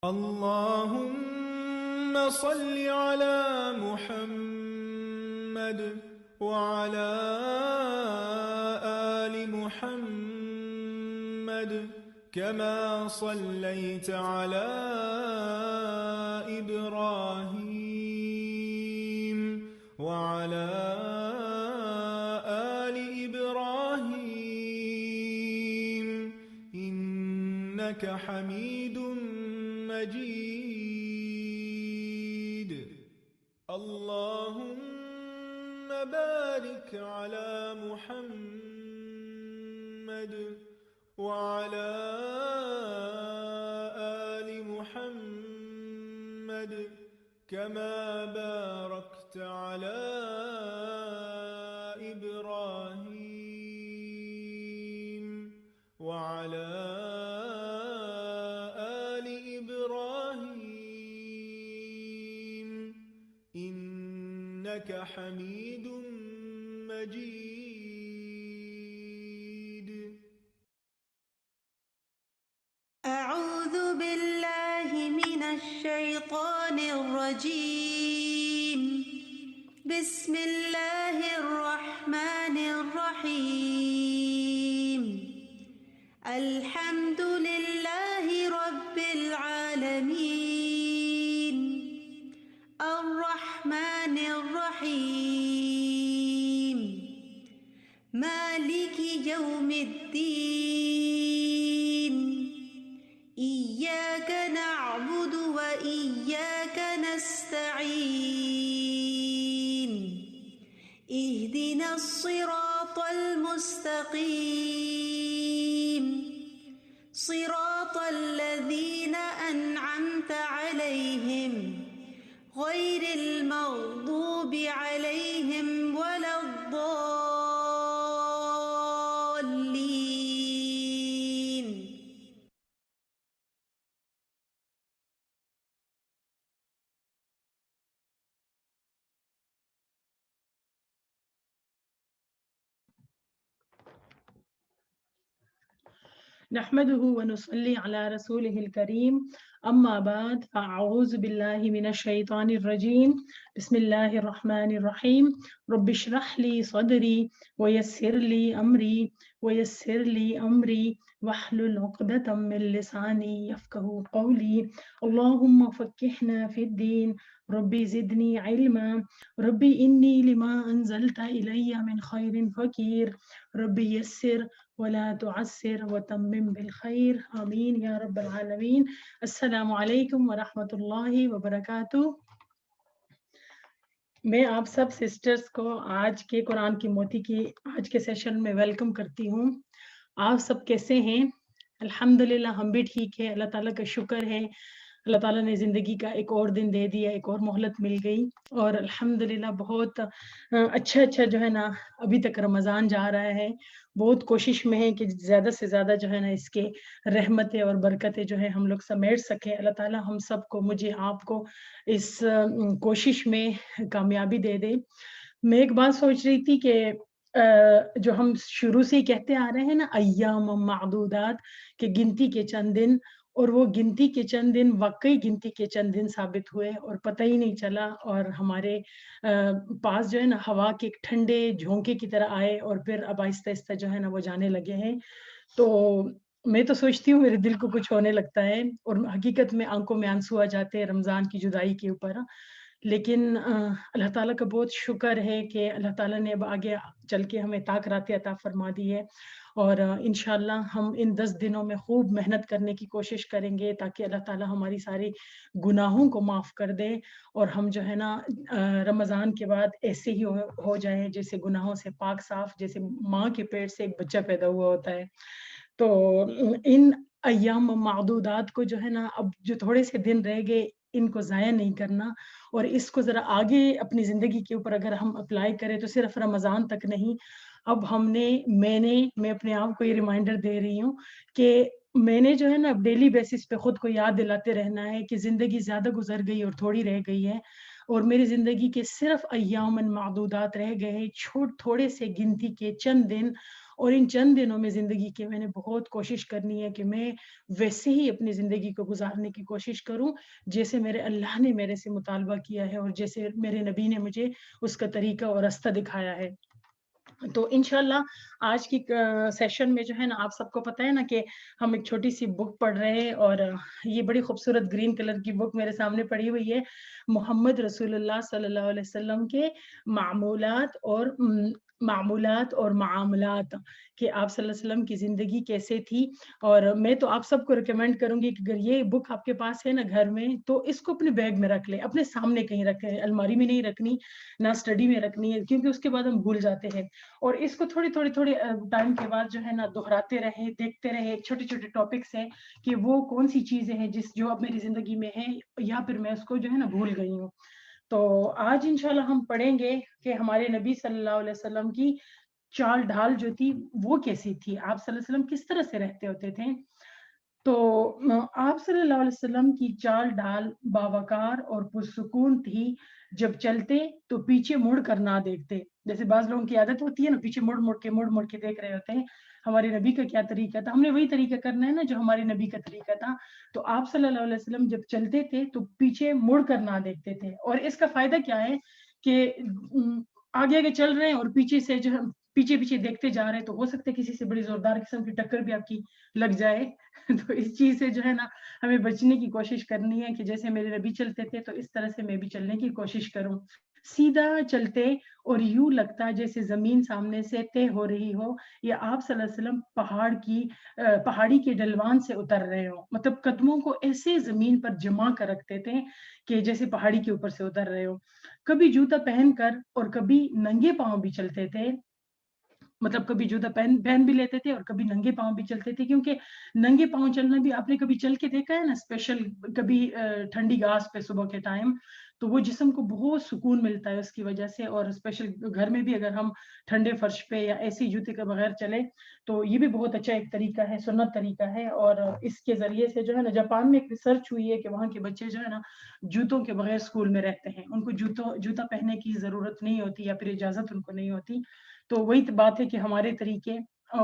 اللهم صل على محمد وعلى آل محمد كما صليت على إبراهيم وعلى آل إبراهيم إنك حميد مجيد. اللهم بارك على محمد وعلى آل محمد كما باركت على إبراهيم وعلى آل إبراهيم إنك حميد مجيد. أعوذ بالله من الشيطان الرجيم. بسم الله الرحمن الرحيم. الحمد لله رب العالمين الرحمن الرحيم مالك يوم الدين. إياك نعبد وإياك نستعين. اهدنا الصراط المستقيم صراط الذين أنعمت عليهم غير المغضوب عليهم ولا الضالين. نحمده ونصلي على رسوله الكريم أما بعد فأعوذ بالله من الشيطان الرجيم بسم الله الرحمن الرحيم رب اشرح لي صدري ويسر لي أمري واحلل عقدة من لساني يفقهوا قولي. اللهم فقهنا في الدين ربي زدني علما ربي إني لما أنزلت إلي من خير فقير ربي يسر ولا تعسر وتمم بالخير آمین یا رب العالمین. السلام علیکم ورحمۃ اللہ وبرکاتہ. میں آپ سب سسٹرز کو آج کے قرآن کی موتی کی آج کے سیشن میں ویلکم کرتی ہوں. آپ سب کیسے ہیں؟ الحمدللہ ہم بھی ٹھیک ہے. اللہ تعالیٰ کا شکر ہے، اللہ تعالیٰ نے زندگی کا ایک اور دن دے دیا، ایک اور مہلت مل گئی، اور الحمدللہ بہت اچھا جو ہے نا ابھی تک رمضان جا رہا ہے. بہت کوشش میں ہے کہ زیادہ سے زیادہ جو ہے نا اس کے رحمتیں اور برکتیں جو ہے ہم لوگ سمیٹ سکیں. اللہ تعالیٰ ہم سب کو، مجھے آپ کو اس کوشش میں کامیابی دے دے. میں ایک بات سوچ رہی تھی کہ جو ہم شروع سے ہی کہتے آ رہے ہیں نا ایام معدودات، کہ گنتی کے چند دن، اور وہ گنتی کے چند دن واقعی گنتی کے چند دن ثابت ہوئے اور پتہ ہی نہیں چلا، اور ہمارے پاس جو ہے نا ہوا کے ایک ٹھنڈے جھونکے کی طرح آئے اور پھر اب آہستہ آہستہ جو ہے نا وہ جانے لگے ہیں. تو میں تو سوچتی ہوں میرے دل کو کچھ ہونے لگتا ہے، اور حقیقت میں آنکھوں میں آنسو آ جاتے ہیں رمضان کی جدائی کے اوپر. لیکن اللہ تعالیٰ کا بہت شکر ہے کہ اللہ تعالیٰ نے اب آگے چل کے ہمیں طاقت عطا فرما دی ہے، اور انشاءاللہ ہم ان 10 دنوں میں خوب محنت کرنے کی کوشش کریں گے تاکہ اللہ تعالیٰ ہماری ساری گناہوں کو معاف کر دے، اور ہم جو ہے نا رمضان کے بعد ایسے ہی ہو جائیں جیسے گناہوں سے پاک صاف، جیسے ماں کے پیٹ سے ایک بچہ پیدا ہوا ہوتا ہے. تو ان ایام معدودات کو جو ہے نا اب جو تھوڑے سے دن رہ گئے ان کو ضائع نہیں کرنا، اور اس کو ذرا آگے اپنی زندگی کے اوپر اگر ہم اپلائی کریں تو صرف رمضان تک نہیں. اب میں اپنے آپ کو یہ ریمائنڈر دے رہی ہوں کہ میں نے جو ہے نا ڈیلی بیسس پہ خود کو یاد دلاتے رہنا ہے کہ زندگی زیادہ گزر گئی اور تھوڑی رہ گئی ہے، اور میری زندگی کے صرف ایام معدودات رہ گئے ہیں، تھوڑے سے گنتی کے چند دن، اور ان چند دنوں میں زندگی کے میں نے بہت کوشش کرنی ہے کہ میں ویسے ہی اپنی زندگی کو گزارنے کی کوشش کروں جیسے میرے اللہ نے میرے سے مطالبہ کیا ہے اور جیسے میرے نبی نے مجھے اس کا طریقہ اور راستہ دکھایا ہے. تو انشاءاللہ آج کی سیشن میں جو ہے نا آپ سب کو پتہ ہے نا کہ ہم ایک چھوٹی سی بک پڑھ رہے ہیں اور یہ بڑی خوبصورت گرین کلر کی بک میرے سامنے پڑی ہوئی ہے. محمد رسول اللہ صلی اللہ علیہ وسلم کے معمولات اور معاملات کہ آپ صلی اللہ علیہ وسلم کی زندگی کیسے تھی. اور میں تو آپ سب کو ریکمینڈ کروں گی کہ اگر یہ بک آپ کے پاس ہے نا گھر میں تو اس کو اپنے بیگ میں رکھ لیں, اپنے سامنے کہیں رکھیں, الماری میں نہیں رکھنی, نہ اسٹڈی میں رکھنی ہے کیونکہ اس کے بعد ہم بھول جاتے ہیں. اور اس کو تھوڑی ٹائم کے بعد جو ہے نا دہراتے رہے, دیکھتے رہے. چھوٹے چھوٹے ٹاپکس ہیں کہ وہ کون سی چیزیں ہیں جو اب میری زندگی میں ہیں یا پھر میں اس کو جو ہے نا بھول گئی ہوں. تو آج انشاءاللہ ہم پڑھیں گے کہ ہمارے نبی صلی اللہ علیہ وسلم کی چال ڈھال جو تھی وہ کیسی تھی, آپ صلی اللہ علیہ وسلم کس طرح سے رہتے ہوتے تھے. تو آپ صلی اللہ علیہ وسلم کی چال ڈھال باوقار اور پرسکون تھی. جب چلتے تو پیچھے مڑ کر نہ دیکھتے. جیسے بعض لوگوں کی عادت ہوتی ہے نا پیچھے مڑ کے دیکھ رہے ہوتے ہیں. ہمارے نبی کا کیا طریقہ تھا, ہم نے وہی طریقہ کرنا ہے نا جو ہمارے نبی کا طریقہ تھا. تو آپ صلی اللہ علیہ وسلم جب چلتے تھے تو پیچھے مڑ کر نہ دیکھتے تھے. اور اس کا فائدہ کیا ہے کہ آگے آگے چل رہے ہیں اور پیچھے سے جو پیچھے دیکھتے جا رہے ہیں تو ہو سکتا ہے کسی سے بڑی زوردار قسم کی ٹکر بھی آپ کی لگ جائے. تو اس چیز سے جو ہے نا ہمیں بچنے کی کوشش کرنی ہے کہ جیسے میرے نبی چلتے تھے تو اس طرح سے میں بھی چلنے کی کوشش کروں. سیدھا چلتے اور یوں لگتا جیسے زمین سامنے سے طے ہو رہی ہو یا آپ صلی اللہ علیہ وسلم پہاڑی کے ڈھلوان سے اتر رہے ہو. مطلب قدموں کو ایسے زمین پر جما کر رکھتے تھے کہ جیسے پہاڑی کے اوپر سے اتر رہے ہو. کبھی جوتا پہن کر اور کبھی ننگے پاؤں بھی چلتے تھے. مطلب کبھی جوتا پہن بھی لیتے تھے اور کبھی ننگے پاؤں بھی چلتے تھے, کیونکہ ننگے پاؤں چلنا بھی آپ نے کبھی چل کے دیکھا ہے نا اسپیشل کبھی ٹھنڈی گھاس پہ صبح کے ٹائم, تو وہ جسم کو بہت سکون ملتا ہے اس کی وجہ سے. اور اسپیشل گھر میں بھی اگر ہم ٹھنڈے فرش پہ یا ایسی جوتے کے بغیر چلے تو یہ بھی بہت اچھا ایک طریقہ ہے, سنت طریقہ ہے. اور اس کے ذریعے سے جو ہے نا جاپان میں ایک ریسرچ ہوئی ہے کہ وہاں کے بچے جو ہے نا جوتوں کے بغیر اسکول میں رہتے ہیں, ان کو جوتا پہننے کی ضرورت نہیں ہوتی یا پھر اجازت ان کو نہیں ہوتی. تو وہی بات ہے کہ ہمارے طریقے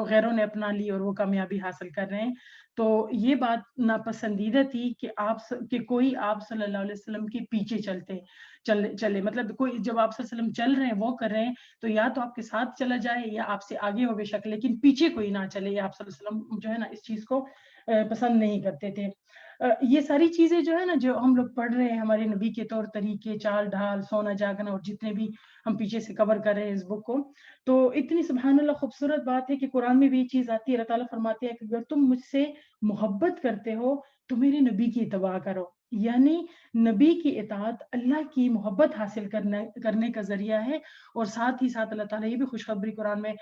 غیروں نے اپنا لی اور وہ کامیابی حاصل کر رہے ہیں. تو یہ بات ناپسندیدہ تھی کہ کوئی آپ صلی اللہ علیہ وسلم کے پیچھے چلے. مطلب کوئی جب آپ صلی اللہ علیہ وسلم چل رہے ہیں وہ کر رہے ہیں تو یا تو آپ کے ساتھ چلا جائے یا آپ سے آگے ہو بے شک, لیکن پیچھے کوئی نہ چلے. یا آپ صلی اللہ علیہ وسلم جو ہے نا اس چیز کو پسند نہیں کرتے تھے. یہ ساری چیزیں جو ہے نا جو ہم لوگ پڑھ رہے ہیں ہمارے نبی کے طور طریقے, چال ڈھال, سونا جاگنا اور جتنے بھی ہم پیچھے سے کور کر رہے ہیں اس بک کو, تو اتنی سبحان اللہ خوبصورت بات ہے کہ قرآن میں بھی یہ چیز آتی ہے. اللہ تعالیٰ فرماتے ہیں کہ اگر تم مجھ سے محبت کرتے ہو تو میرے نبی کی اتباع کرو. یعنی نبی کی اطاعت اللہ کی محبت حاصل کرنے کا ذریعہ ہے. اور ساتھ ہی ساتھ اللہ تعالیٰ یہ بھی خوشخبری قرآن میں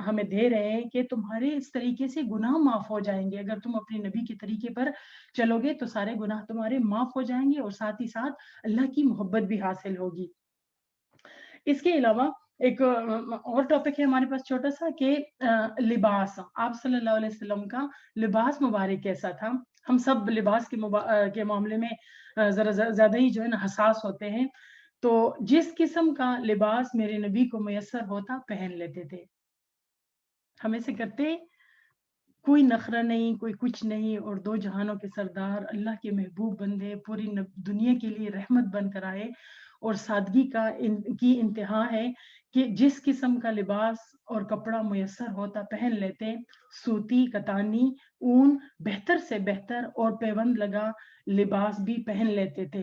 ہمیں دے رہے ہیں کہ تمہارے اس طریقے سے گناہ معاف ہو جائیں گے. اگر تم اپنے نبی کے طریقے پر چلو گے تو سارے گناہ تمہارے معاف ہو جائیں گے اور ساتھ ہی ساتھ اللہ کی محبت بھی حاصل ہوگی. اس کے علاوہ ایک اور ٹاپک ہے ہمارے پاس چھوٹا سا کہ لباس, آپ صلی اللہ علیہ وسلم کا لباس مبارک کیسا تھا. ہم سب لباس کے معاملے میں ذرا زیادہ ہی جو ہے نا حساس ہوتے ہیں. تو جس قسم کا لباس میرے نبی کو میسر ہوتا پہن لیتے تھے. ہم ایسے کرتے, کوئی نخرہ نہیں, کوئی کچھ نہیں, اور دو جہانوں کے سردار اللہ کے محبوب بندے پوری دنیا کے لیے رحمت بن کر آئے. اور سادگی کی انتہا ہے کہ جس قسم کا لباس اور کپڑا میسر ہوتا پہن لیتے. سوتی, کتانی, اون, بہتر سے بہتر اور پیوند لگا لباس بھی پہن لیتے تھے.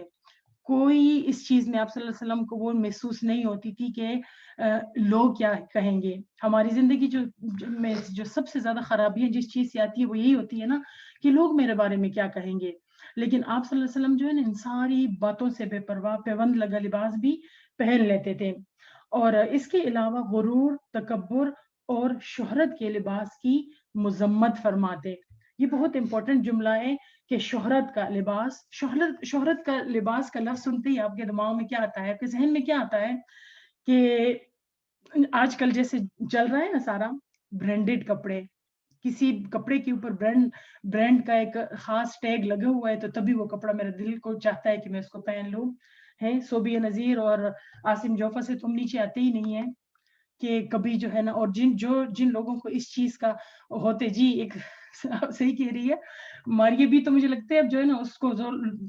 کوئی اس چیز میں آپ صلی اللہ علیہ وسلم کو وہ محسوس نہیں ہوتی تھی کہ لوگ کیا کہیں گے. ہماری زندگی جو سب سے زیادہ خرابی ہے جس چیز سے آتی ہے وہ یہی ہوتی ہے نا کہ لوگ میرے بارے میں کیا کہیں گے. لیکن آپ صلی اللہ علیہ وسلم جو ہے نا ان ساری باتوں سے بے پرواہ پیوند لگا لباس بھی پہن لیتے تھے. اور اس کے علاوہ غرور, تکبر اور شہرت کے لباس کی مذمت فرماتے. یہ بہت امپورٹنٹ جملہ ہے کہ شہرت کا لباس کا لفظ سنتے ہی آپ کے دماغ میں کیا آتا ہے, آپ کے ذہن میں کیا آتا ہے کہ آج کل جیسے چل رہا ہے نا سارا برانڈڈ کپڑے, کسی کپڑے کے اوپر برانڈ کا ایک خاص ٹیگ لگا ہوا ہے تو تبھی وہ کپڑا میرے دل کو چاہتا ہے کہ میں اس کو پہن لوں. ہے صوبیہ نذیر اور عاصم جوفا سے تم نیچے آتے ہی نہیں ہیں. کہ کبھی جو ہے نا، اور جن لوگوں کو اس چیز کا ہوتے جی ایک آپ صحیح کہہ رہی ہے ماریہ بھی، تو مجھے لگتا ہے اب جو ہے نا اس کو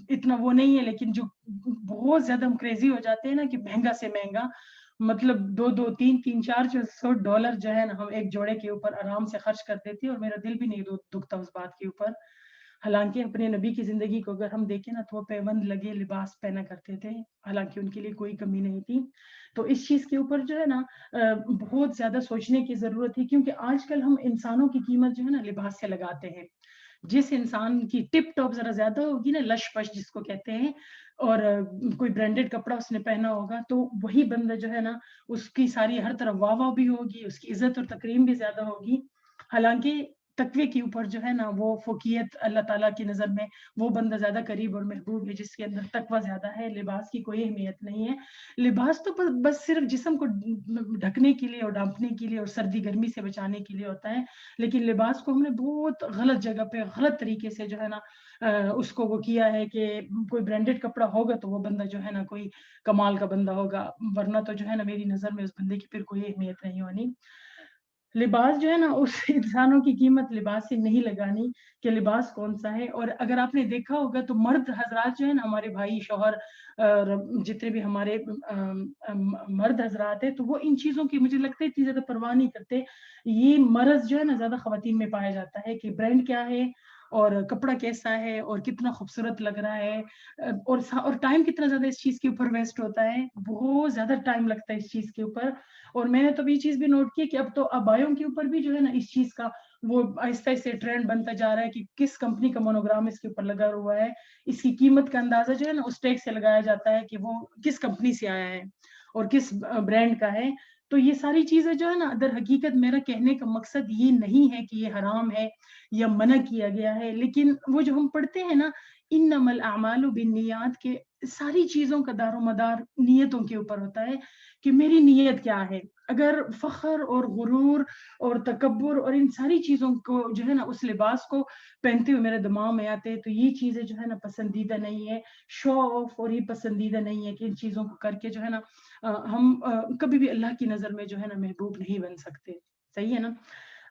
اتنا وہ نہیں ہے، لیکن جو بہت زیادہ ہم کریزی ہو جاتے ہیں نا کہ مہنگا سے مہنگا، مطلب دو تین چار $400 جو ہے نا ہم ایک جوڑے کے اوپر آرام سے خرچ کر دیتے، اور میرا دل بھی نہیں دکھتا اس بات کے اوپر. حالانکہ اپنے نبی کی زندگی کو اگر ہم دیکھیں نا تو وہ پیوند لگے لباس پہنا کرتے تھے، حالانکہ ان کے لیے کوئی کمی نہیں تھی. تو اس چیز کے اوپر جو ہے نا بہت زیادہ سوچنے کی ضرورت ہے، کیونکہ آج کل ہم انسانوں کی قیمت جو ہے نا لباس سے لگاتے ہیں. جس انسان کی ٹپ ٹاپ ذرا زیادہ ہوگی نا، لش پش جس کو کہتے ہیں، اور کوئی برانڈیڈ کپڑا اس نے پہنا ہوگا، تو وہی بندہ جو ہے نا اس کی ساری ہر طرف واہ واہ بھی ہوگی، اس کی عزت اور تکریم بھی زیادہ ہوگی. حالانکہ تقوی کے اوپر جو ہے نا وہ فوقیت اللہ تعالیٰ کی نظر میں وہ بندہ زیادہ قریب اور محبوب ہے جس کے اندر تقوی زیادہ ہے. لباس کی کوئی اہمیت نہیں ہے. لباس تو بس صرف جسم کو ڈھکنے کے لیے اور ڈھانپنے کے لیے اور سردی گرمی سے بچانے کے لیے ہوتا ہے، لیکن لباس کو ہم نے بہت غلط جگہ پہ غلط طریقے سے جو ہے نا اس کو وہ کیا ہے کہ کوئی برانڈیڈ کپڑا ہوگا تو وہ بندہ جو ہے نا کوئی کمال کا بندہ ہوگا، ورنہ تو جو ہے نا میری نظر میں اس بندے کی پھر کوئی اہمیت نہیں ہونی. لباس جو ہے نا اس انسانوں کی قیمت لباس سے نہیں لگانی کہ لباس کون سا ہے. اور اگر آپ نے دیکھا ہوگا تو مرد حضرات جو ہے نا، ہمارے بھائی شوہر جتنے بھی ہمارے مرد حضرات ہیں، تو وہ ان چیزوں کی مجھے لگتا ہے اتنی زیادہ پرواہ نہیں کرتے. یہ مرض جو ہے نا زیادہ خواتین میں پایا جاتا ہے کہ برانڈ کیا ہے اور کپڑا کیسا ہے اور کتنا خوبصورت لگ رہا ہے، اور ٹائم کتنا زیادہ اس چیز کے اوپر ویسٹ ہوتا ہے، بہت زیادہ ٹائم لگتا ہے اس چیز کے اوپر. اور میں نے تو یہ چیز بھی نوٹ کی کہ اب تو ابایوں کے اوپر بھی جو ہے نا اس چیز کا وہ آہستہ آہستہ ٹرینڈ بنتا جا رہا ہے کہ کس کمپنی کا مونوگرام اس کے اوپر لگا ہوا ہے، اس کی قیمت کا اندازہ جو ہے نا اس ٹیگ سے لگایا جاتا ہے کہ وہ کس کمپنی سے آیا ہے اور کس برانڈ کا ہے. تو یہ ساری چیزیں جو ہے نا در حقیقت میرا کہنے کا مقصد یہ نہیں ہے کہ یہ حرام ہے یا منع کیا گیا ہے، لیکن وہ جو ہم پڑھتے ہیں نا انما الاعمال بالنیات کے ساری چیزوں کا دار و مدار نیتوں کے اوپر ہوتا ہے کہ میری نیت کیا ہے. اگر فخر اور غرور اور تکبر اور ان ساری چیزوں کو جو ہے نا اس لباس کو پہنتے ہوئے میرے دماغ میں آتے ہیں تو یہ چیزیں جو ہے نا پسندیدہ نہیں ہے. شو آف اور یہ پسندیدہ نہیں ہے کہ ان چیزوں کو کر کے جو ہے نا ہم کبھی بھی اللہ کی نظر میں جو ہے نا محبوب نہیں بن سکتے. صحیح ہے نا؟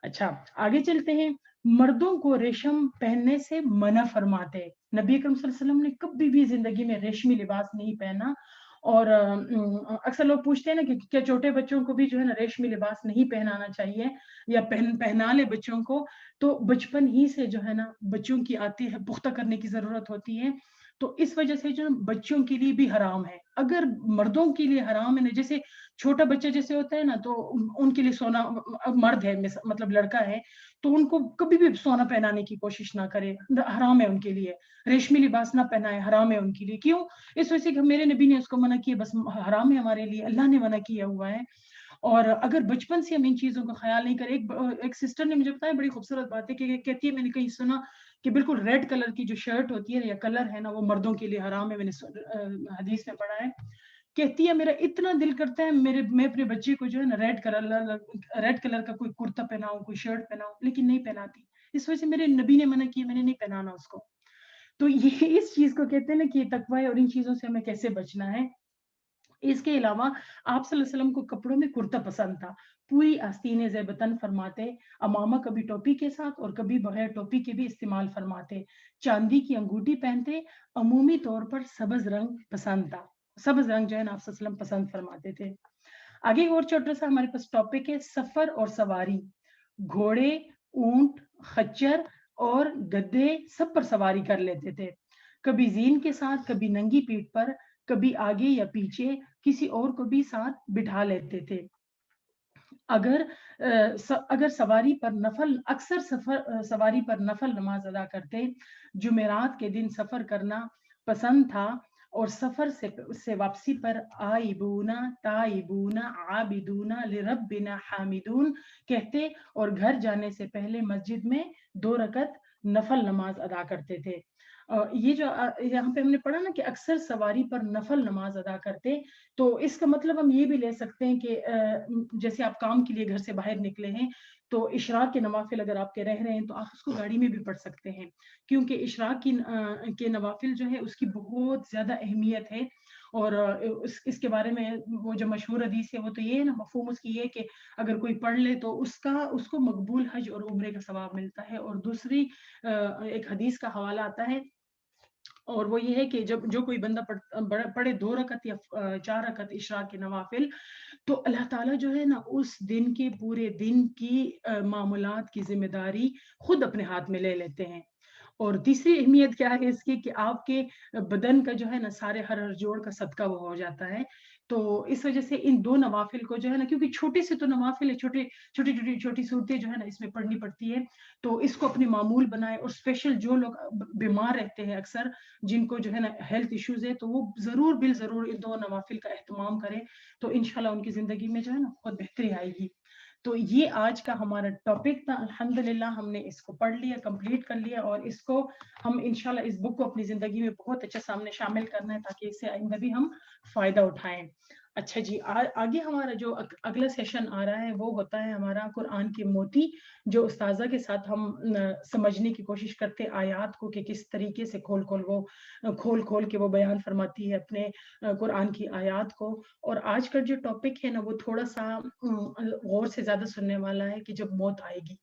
اچھا آگے چلتے ہیں. مردوں کو ریشم پہننے سے منع فرماتے. نبی اکرم صلی اللہ علیہ وسلم نے کبھی بھی زندگی میں ریشمی لباس نہیں پہنا. اور اکثر لوگ پوچھتے ہیں نا کہ کیا چھوٹے بچوں کو بھی جو ہے نا ریشمی لباس نہیں پہنانا چاہیے یا پہنا لے بچوں کو. تو بچپن ہی سے جو ہے نا بچوں کی آتی ہے پختہ کرنے کی ضرورت ہوتی ہے. تو اس وجہ سے جو بچوں کے لیے بھی حرام ہے. اگر مردوں کے لیے حرام ہے نا، جیسے چھوٹا بچہ جیسے ہوتا ہے نا تو ان کے لیے سونا، مرد ہے مطلب لڑکا ہے تو ان کو کبھی بھی سونا پہنانے کی کوشش نہ کرے، حرام ہے ان کے لیے. ریشمی لباس نہ پہنائے، حرام ہے ان کے لیے. کیوں؟ اس وجہ سے کہ میرے نبی نے اس کو منع کیا، بس حرام ہے ہمارے لیے، اللہ نے منع کیا ہوا ہے. اور اگر بچپن سے ہم ان چیزوں کا خیال نہیں کریں. ایک سسٹر نے مجھے بتایا بڑی خوبصورت بات ہے کہ کہتی ہے میں نے کہیں سنا کہ بالکل ریڈ کلر کی جو شرٹ ہوتی ہے یا کلر ہے نا وہ مردوں کے لیے حرام ہے. میں نے حدیث میں پڑھا ہے. کہتی ہے میرا اتنا دل کرتا ہے میں اپنے بچے کو جو ہے نا ریڈ کلر کا کوئی کرتا پہناؤں، کوئی شرٹ پہناؤں، لیکن نہیں پہناتی. اس وجہ سے میرے نبی نے منع کیا، میں نے نہیں پہنانا اس کو. تو یہ اس چیز کو کہتے ہیں نا کہ یہ تقوی ہے اور ان چیزوں سے ہمیں کیسے بچنا ہے. اس کے علاوہ آپ صلی اللہ علیہ وسلم کو کپڑوں میں کرتا پسند تھا. پوری آستین زیبتن فرماتے. امامہ کبھی ٹوپی کے ساتھ اور کبھی بغیر ٹوپی کے بھی استعمال فرماتے. چاندی کی انگوٹھی پہنتے. عمومی طور پر سبز رنگ پسند تھا. سبز رنگ جو ہے نا آپ صلی اللہ علیہ وسلم پسند فرماتے تھے. آگے اور چھوٹا سا ہمارے پاس ٹاپک ہے سفر اور سواری. گھوڑے، اونٹ، خچر اور گدھے سب پر سواری کر لیتے تھے. کبھی زین کے ساتھ، کبھی ننگی پیٹھ پر، کبھی آگے یا پیچھے، کسی اور کو بھی ساتھ بٹھا لیتے تھے. اکثر سواری پر نفل نماز ادا کرتے. جمعرات کے دن سفر کرنا پسند تھا اور سفر سے واپسی پر آئبونا تائبونا عابدونا لربنا حامدون کہتے اور گھر جانے سے پہلے مسجد میں 2 رکعت نفل نماز ادا کرتے تھے. یہ جو یہاں پہ ہم نے پڑھا نا کہ اکثر سواری پر نفل نماز ادا کرتے، تو اس کا مطلب ہم یہ بھی لے سکتے ہیں کہ جیسے آپ کام کے لیے گھر سے باہر نکلے ہیں تو اشراق کے نوافل اگر آپ کے رہ رہے ہیں تو آپ اس کو گاڑی میں بھی پڑھ سکتے ہیں، کیونکہ اشراق کے نوافل جو ہے اس کی بہت زیادہ اہمیت ہے. اور اس کے بارے میں وہ جو مشہور حدیث ہے وہ تو یہ ہے نا، مفہوم اس کی یہ ہے کہ اگر کوئی پڑھ لے تو اس کو مقبول حج اور عمرے کا ثواب ملتا ہے. اور دوسری ایک حدیث کا حوالہ آتا ہے اور وہ یہ ہے کہ جب جو کوئی بندہ پڑھے 2 رکعت یا 4 رکعت اشراق کے نوافل، تو اللہ تعالیٰ جو ہے نا اس دن کے پورے دن کی معاملات کی ذمہ داری خود اپنے ہاتھ میں لے لیتے ہیں. اور تیسری اہمیت کیا ہے اس کی کہ آپ کے بدن کا جو ہے نا سارے ہر جوڑ کا صدقہ وہ ہو جاتا ہے. تو اس وجہ سے ان 2 نوافل کو جو ہے نا، کیونکہ چھوٹے سے تو نوافل ہے، چھوٹی صورتیں جو ہے نا اس میں پڑھنی پڑتی ہے، تو اس کو اپنی معمول بنائے. اور اسپیشل جو لوگ بیمار رہتے ہیں اکثر، جن کو جو ہے نا ہیلتھ ایشوز ہے، تو وہ ضرور بالضرور ان 2 نوافل کا اہتمام کریں، تو انشاءاللہ ان کی زندگی میں جو ہے نا بہت بہتری آئے گی. تو یہ آج کا ہمارا ٹاپک تھا. الحمدللہ ہم نے اس کو پڑھ لیا، کمپلیٹ کر لیا، اور اس کو ہم انشاءاللہ اس بک کو اپنی زندگی میں بہت اچھا سامنے شامل کرنا ہے تاکہ اس سے آئندہ بھی ہم فائدہ اٹھائیں. اچھا جی، آگے ہمارا جو اگلا سیشن آ رہا ہے وہ ہوتا ہے ہمارا قرآن کے موتی، جو استاذہ کے ساتھ ہم سمجھنے کی کوشش کرتے آیات کو کہ کس طریقے سے کھول کے وہ بیان فرماتی ہے اپنے قرآن کی آیات کو. اور آج کا جو ٹاپک ہے نا وہ تھوڑا سا غور سے زیادہ سننے والا ہے کہ جب موت آئے گی.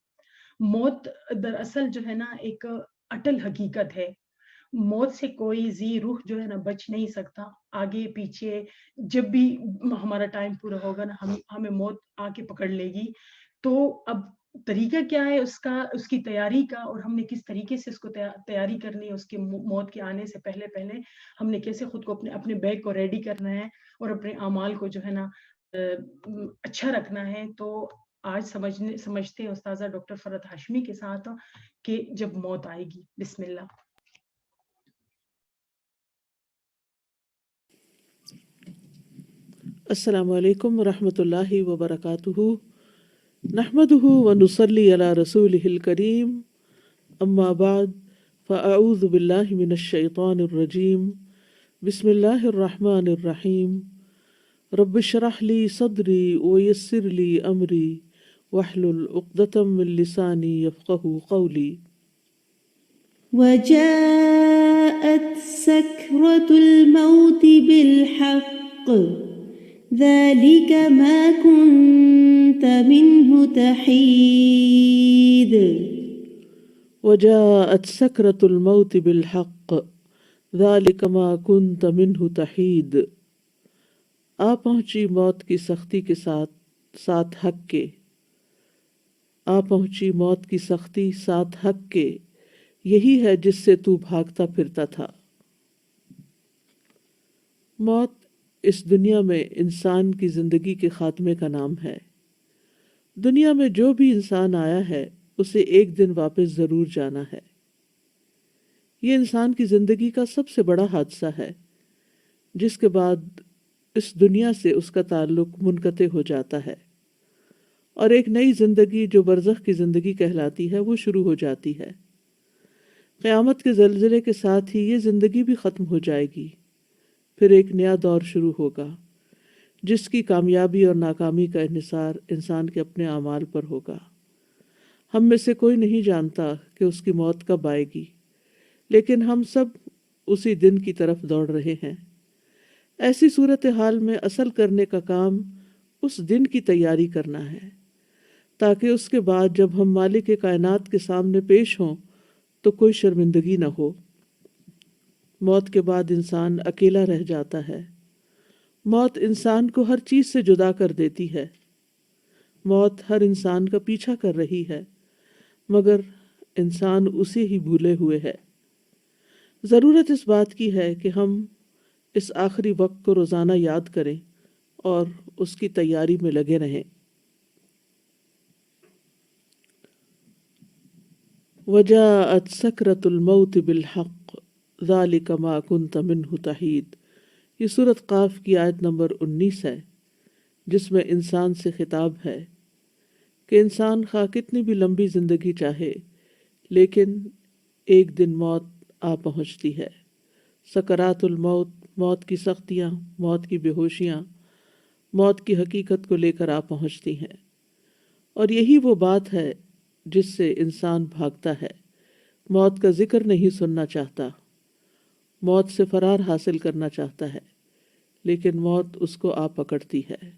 موت دراصل جو ہے نا ایک اٹل حقیقت ہے. موت سے کوئی ذی روح جو ہے نا بچ نہیں سکتا. آگے پیچھے جب بھی ہمارا ٹائم پورا ہوگا نا ہمیں موت آ کے پکڑ لے گی. تو اب طریقہ کیا ہے اس کی تیاری کا، اور ہم نے کس طریقے سے اس کو تیاری کرنی ہے، اس کے موت کے آنے سے پہلے ہم نے کیسے خود کو اپنے بیگ کو ریڈی کرنا ہے اور اپنے اعمال کو جو ہے نا اچھا رکھنا ہے. تو آج سمجھتے ہیں استاذہ ڈاکٹر فرحت ہاشمی کے ساتھ کہ جب موت آئے گی. بسم اللہ. السلام علیکم ورحمۃ اللہ وبرکاتہ. نحمده ونصلی علی رسولہ الکریم. اما بعد فاعوذ باللہ من الشیطان الرجیم. بسم اللہ الرحمن الرحیم. رب اشرح لی صدری ویسر لی امری واحلل عقدۃ من لسانی یفقہوا قولی. وجاءت سكرة الموت بالحق ذلك ما كنت منه تحيد. وجاءت سکرۃ الموت بالحق ذلک ما کنت منہ تحید. آ پہنچی موت کی سختی کے ساتھ حق کے. آ پہنچی موت کی سختی ساتھ حق کے، یہی ہے جس سے تو بھاگتا پھرتا تھا. موت اس دنیا میں انسان کی زندگی کے خاتمے کا نام ہے. دنیا میں جو بھی انسان آیا ہے اسے ایک دن واپس ضرور جانا ہے. یہ انسان کی زندگی کا سب سے بڑا حادثہ ہے، جس کے بعد اس دنیا سے اس کا تعلق منقطع ہو جاتا ہے اور ایک نئی زندگی جو برزخ کی زندگی کہلاتی ہے وہ شروع ہو جاتی ہے. قیامت کے زلزلے کے ساتھ ہی یہ زندگی بھی ختم ہو جائے گی. پھر ایک نیا دور شروع ہوگا جس کی کامیابی اور ناکامی کا انحصار انسان کے اپنے اعمال پر ہوگا. ہم میں سے کوئی نہیں جانتا کہ اس کی موت کب آئے گی، لیکن ہم سب اسی دن کی طرف دوڑ رہے ہیں. ایسی صورتحال میں اصل کرنے کا کام اس دن کی تیاری کرنا ہے، تاکہ اس کے بعد جب ہم مالک کائنات کے سامنے پیش ہوں تو کوئی شرمندگی نہ ہو. موت کے بعد انسان اکیلا رہ جاتا ہے. موت انسان کو ہر چیز سے جدا کر دیتی ہے. موت ہر انسان کا پیچھا کر رہی ہے، مگر انسان اسے ہی بھولے ہوئے ہے. ضرورت اس بات کی ہے کہ ہم اس آخری وقت کو روزانہ یاد کریں اور اس کی تیاری میں لگے رہیں. وجاءت سکرۃ الموت بالحق ذلک ما کنت منہ تحید. یہ سورۃ قاف کی آیت نمبر 19 ہے، جس میں انسان سے خطاب ہے کہ انسان خواہ کتنی بھی لمبی زندگی چاہے، لیکن ایک دن موت آ پہنچتی ہے. سکرات الموت، موت کی سختیاں، موت کی بے ہوشیاں موت کی حقیقت کو لے کر آ پہنچتی ہیں. اور یہی وہ بات ہے جس سے انسان بھاگتا ہے. موت کا ذکر نہیں سننا چاہتا، موت سے فرار حاصل کرنا چاہتا ہے، لیکن موت اس کو آ پکڑتی ہے۔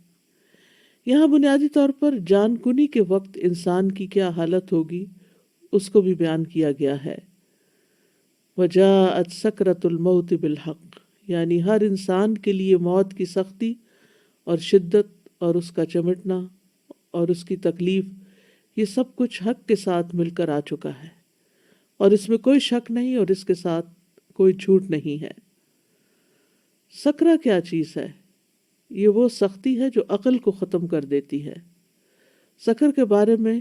یہاں بنیادی طور پر جان کنی کے وقت انسان کی کیا حالت ہوگی اس کو بھی بیان کیا گیا ہے۔ وجاءت سکرۃ الموت بالحق، یعنی ہر انسان کے لیے موت کی سختی اور شدت اور اس کا چمٹنا اور اس کی تکلیف، یہ سب کچھ حق کے ساتھ مل کر آ چکا ہے، اور اس میں کوئی شک نہیں اور اس کے ساتھ کوئی جھوٹ نہیں ہے۔ سکرہ کیا چیز ہے؟ یہ وہ سختی ہے جو عقل کو ختم کر دیتی ہے۔ سکر کے بارے میں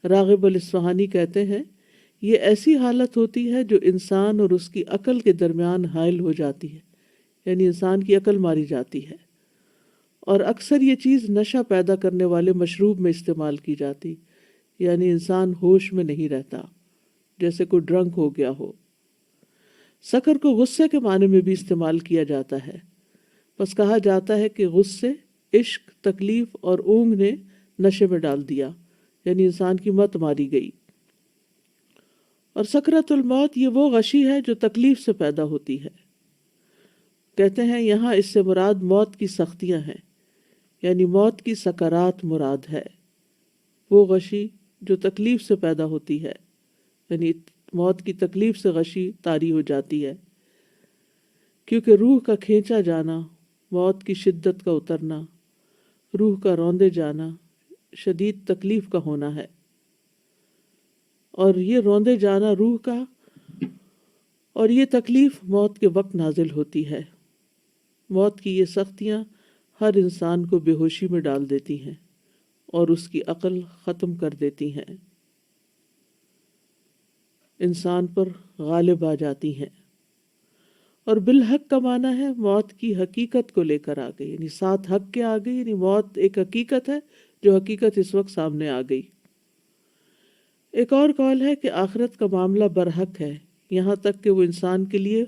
راغب الاصفہانی کہتے ہیں، یہ ایسی حالت ہوتی ہے جو انسان اور اس کی عقل کے درمیان حائل ہو جاتی ہے، یعنی انسان کی عقل ماری جاتی ہے، اور اکثر یہ چیز نشہ پیدا کرنے والے مشروب میں استعمال کی جاتی، یعنی انسان ہوش میں نہیں رہتا، جیسے کوئی ڈرنک ہو گیا ہو۔ سکر کو غصے کے معنی میں بھی استعمال کیا جاتا ہے، بس کہا جاتا ہے کہ غصے، عشق، تکلیف اور اونگ نے نشے میں ڈال دیا، یعنی انسان کی مت ماری گئی۔ اور سکرۃ الموت یہ وہ غشی ہے جو تکلیف سے پیدا ہوتی ہے۔ کہتے ہیں یہاں اس سے مراد موت کی سختیاں ہیں، یعنی موت کی سکرات مراد ہے، وہ غشی جو تکلیف سے پیدا ہوتی ہے، یعنی موت کی تکلیف سے غشی طاری ہو جاتی ہے، کیونکہ روح کا کھینچا جانا، موت کی شدت کا اترنا، روح کا روندے جانا، شدید تکلیف کا ہونا ہے، اور یہ روندے جانا روح کا اور یہ تکلیف موت کے وقت نازل ہوتی ہے۔ موت کی یہ سختیاں ہر انسان کو بے ہوشی میں ڈال دیتی ہیں اور اس کی عقل ختم کر دیتی ہیں، انسان پر غالب آ جاتی ہیں۔ اور بالحق کا معنی ہے موت کی حقیقت کو لے کر آ گئی، یعنی ساتھ حق کے آ گئی، یعنی موت ایک حقیقت ہے جو حقیقت اس وقت سامنے آ گئی۔ ایک اور قول ہے کہ آخرت کا معاملہ برحق ہے، یہاں تک کہ وہ انسان کے لیے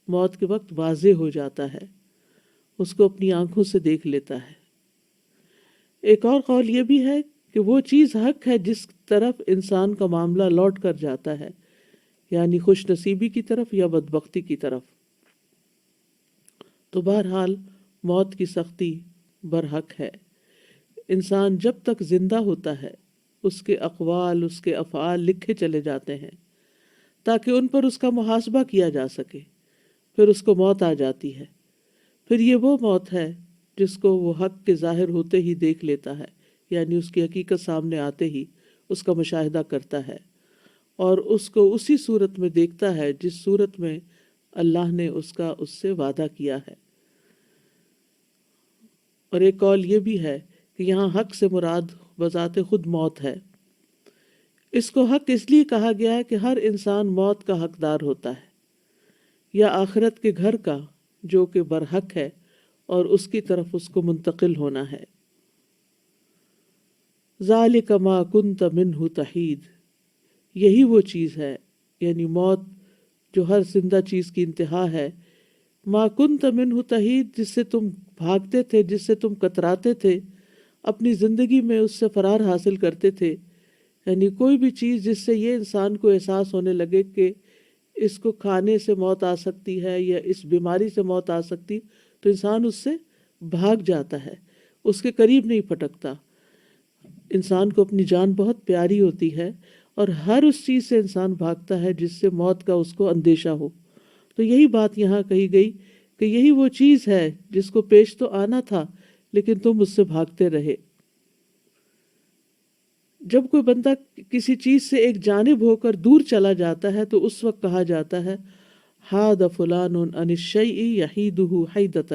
موت کے وقت واضح ہو جاتا ہے، اس کو اپنی آنکھوں سے دیکھ لیتا ہے۔ ایک اور قول یہ بھی ہے کہ وہ چیز حق ہے جس طرف انسان کا معاملہ لوٹ کر جاتا ہے، یعنی خوش نصیبی کی طرف یا بدبختی کی طرف۔ تو بہرحال موت کی سختی برحق ہے۔ انسان جب تک زندہ ہوتا ہے اس کے اقوال، اس کے افعال لکھے چلے جاتے ہیں تاکہ ان پر اس کا محاسبہ کیا جا سکے، پھر اس کو موت آ جاتی ہے۔ پھر یہ وہ موت ہے جس کو وہ حق کے ظاہر ہوتے ہی دیکھ لیتا ہے، یعنی اس کی حقیقت سامنے آتے ہی اس کا مشاہدہ کرتا ہے اور اس کو اسی صورت میں دیکھتا ہے جس صورت میں اللہ نے اس سے وعدہ کیا ہے۔ اور ایک قول یہ بھی ہے کہ یہاں حق سے مراد بذات خود موت ہے۔ اس کو حق اس لیے کہا گیا ہے کہ ہر انسان موت کا حقدار ہوتا ہے، یا آخرت کے گھر کا جو کہ برحق ہے اور اس کی طرف اس کو منتقل ہونا ہے۔ ذالک ما کنت منہ تحید، یہی وہ چیز ہے، یعنی موت جو ہر زندہ چیز کی انتہا ہے۔ ما کنت منہ تحید، جس سے تم بھاگتے تھے، جس سے تم کتراتے تھے، اپنی زندگی میں اس سے فرار حاصل کرتے تھے، یعنی کوئی بھی چیز جس سے یہ انسان کو احساس ہونے لگے کہ اس کو کھانے سے موت آ سکتی ہے یا اس بیماری سے موت آ سکتی، تو انسان اس سے بھاگ جاتا ہے، اس کے قریب نہیں پھٹکتا۔ انسان کو اپنی جان بہت پیاری ہوتی ہے اور ہر اس چیز سے انسان بھاگتا ہے جس سے موت کا اس کو اندیشہ ہو۔ تو یہی بات یہاں کہی گئی کہ یہی وہ چیز ہے جس کو پیش تو آنا تھا لیکن تم اس سے بھاگتے رہے۔ جب کوئی بندہ کسی چیز سے ایک جانب ہو کر دور چلا جاتا ہے تو اس وقت کہا جاتا ہے حاد فلان عن الشیء یحیدہ حیدۃ۔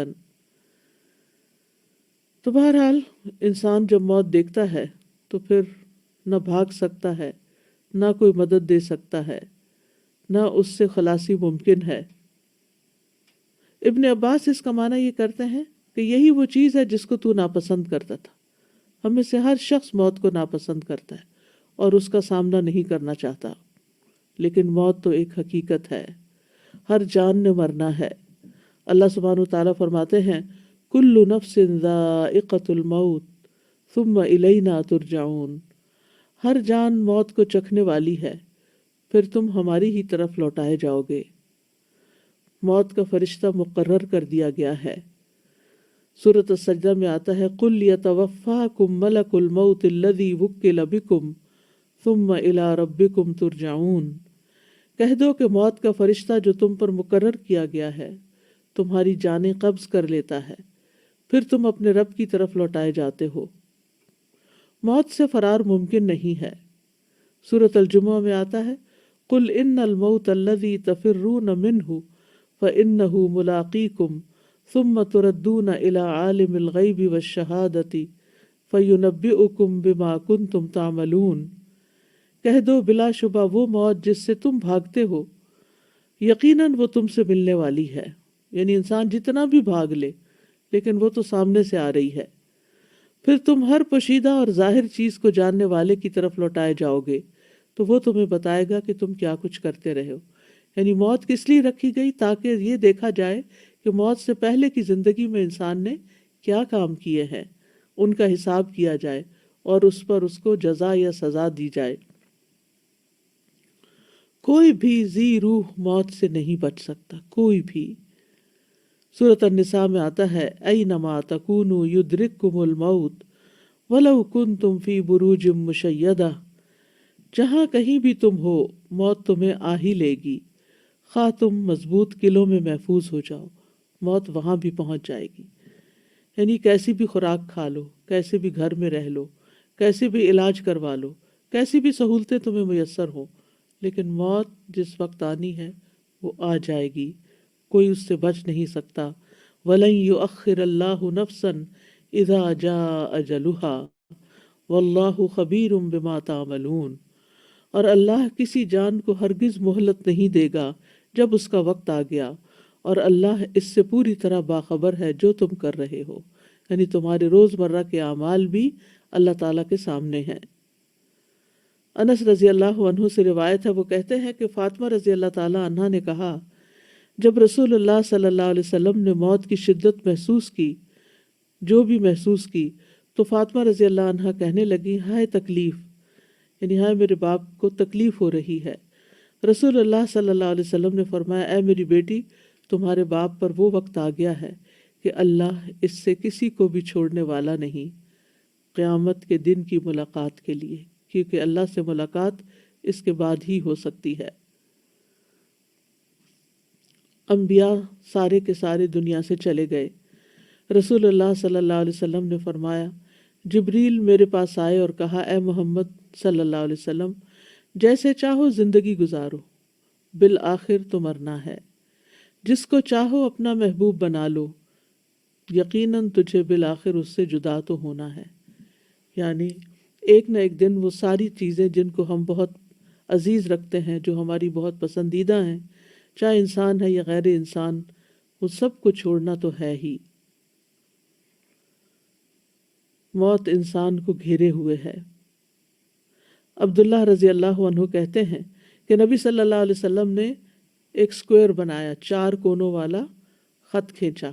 تو بہرحال انسان جب موت دیکھتا ہے تو پھر نہ بھاگ سکتا ہے، نہ کوئی مدد دے سکتا ہے، نہ اس سے خلاصی ممکن ہے۔ ابن عباس اس کا معنی یہ کرتے ہیں کہ یہی وہ چیز ہے جس کو تو ناپسند کرتا تھا۔ ہم میں سے ہر شخص موت کو ناپسند کرتا ہے اور اس کا سامنا نہیں کرنا چاہتا، لیکن موت تو ایک حقیقت ہے، ہر جان نے مرنا ہے۔ اللہ سبحانہ وتعالیٰ فرماتے ہیں کل نفس ذائقۃ الموت ثم الینا ترجعون، ہر جان موت کو چکھنے والی ہے، پھر تم ہماری ہی طرف لوٹائے جاؤ گے۔ موت کا فرشتہ مقرر کر دیا گیا ہے، سورۃ السجدہ میں آتا ہے قل یتوفاکم ملک الموت الذی وکل بکم ثم الی ربکم ترجعون، کہہ دو کہ موت کا فرشتہ جو تم پر مقرر کیا گیا ہے تمہاری جانیں قبض کر لیتا ہے، پھر تم اپنے رب کی طرف لوٹائے جاتے ہو۔ موت سے فرار ممکن نہیں ہے۔ سورۃ الجمعہ میں آتا ہے قل ان الموت الذی تفرون منہ فانہ ملاقیکم ثم تردون الی عالم الغیب والشہادۃ فینبئکم بما کنتم تعملون، کہہ دو بلا شبہ وہ موت جس سے تم بھاگتے ہو یقیناً وہ تم سے ملنے والی ہے، یعنی انسان جتنا بھی بھاگ لے لیکن وہ تو سامنے سے آ رہی ہے، پھر تم ہر پوشیدہ اور ظاہر چیز کو جاننے والے کی طرف لوٹائے جاؤ گے تو وہ تمہیں بتائے گا کہ تم کیا کچھ کرتے رہے ہو۔ یعنی موت کس لیے رکھی گئی؟ تاکہ یہ دیکھا جائے کہ موت سے پہلے کی زندگی میں انسان نے کیا کام کیے ہیں، ان کا حساب کیا جائے اور اس پر اس کو جزا یا سزا دی جائے۔ کوئی بھی ذی روح موت سے نہیں بچ سکتا، کوئی بھی۔ سورۃ النساء میں آتا ہے اینما تکونوا یدرککم الموت ولو کنتم فی بروج مشیدہ، جہاں کہیں بھی تم ہو موت تمہیں آ ہی لے گی، خواہ تم مضبوط قلعوں میں محفوظ ہو جاؤ، موت وہاں بھی پہنچ جائے گی۔ یعنی کیسی بھی خوراک کھا لو، کیسے بھی گھر میں رہ لو، کیسے بھی علاج کروا لو، کیسی بھی سہولتیں تمہیں میسر ہوں، لیکن موت جس وقت آنی ہے وہ آ جائے گی، کوئی اس سے بچ نہیں سکتا۔ وَلَن يُؤَخِّرَ اللَّهُ نَفْسًا إِذَا جَاءَ أَجَلُهَا وَاللَّهُ خَبِيرٌ بِمَا تَعْمَلُونَ، اور اللہ کسی جان کو ہرگز مہلت نہیں دے گا جب اس کا وقت آ گیا، اور اللہ اس سے پوری طرح باخبر ہے جو تم کر رہے ہو۔ یعنی تمہارے روزمرہ کے اعمال بھی اللہ تعالیٰ کے سامنے ہیں۔ انس رضی اللہ عنہ سے روایت ہے، وہ کہتے ہیں کہ فاطمہ رضی اللہ تعالیٰ عنہ نے کہا جب رسول اللہ صلی اللہ علیہ وسلم نے موت کی شدت محسوس کی، جو بھی محسوس کی، تو فاطمہ رضی اللہ عنہ کہنے لگی ہائے تکلیف، یعنی ہائے میرے باپ کو تکلیف ہو رہی ہے۔ رسول اللہ صلی اللہ علیہ وسلم نے فرمایا اے میری بیٹی، تمہارے باپ پر وہ وقت آ گیا ہے کہ اللہ اس سے کسی کو بھی چھوڑنے والا نہیں قیامت کے دن کی ملاقات کے لیے، کیونکہ اللہ سے ملاقات اس کے بعد ہی ہو سکتی ہے۔ انبیاء سارے کے سارے دنیا سے چلے گئے۔ رسول اللہ صلی اللہ علیہ وسلم نے فرمایا جبریل میرے پاس آئے اور کہا اے محمد صلی اللہ علیہ وسلم، جیسے چاہو زندگی گزارو، بالآخر تو مرنا ہے، جس کو چاہو اپنا محبوب بنا لو، یقیناً تجھے بالآخر اس سے جدا تو ہونا ہے۔ یعنی ایک نہ ایک دن وہ ساری چیزیں جن کو ہم بہت عزیز رکھتے ہیں، جو ہماری بہت پسندیدہ ہیں، چاہے انسان ہے یا غیر انسان، وہ سب کو چھوڑنا تو ہے ہی۔ موت انسان کو گھیرے ہوئے ہے۔ عبداللہ رضی اللہ عنہ کہتے ہیں کہ نبی صلی اللہ علیہ وسلم نے ایک سکوئر بنایا، 4 کونوں والا خط کھینچا،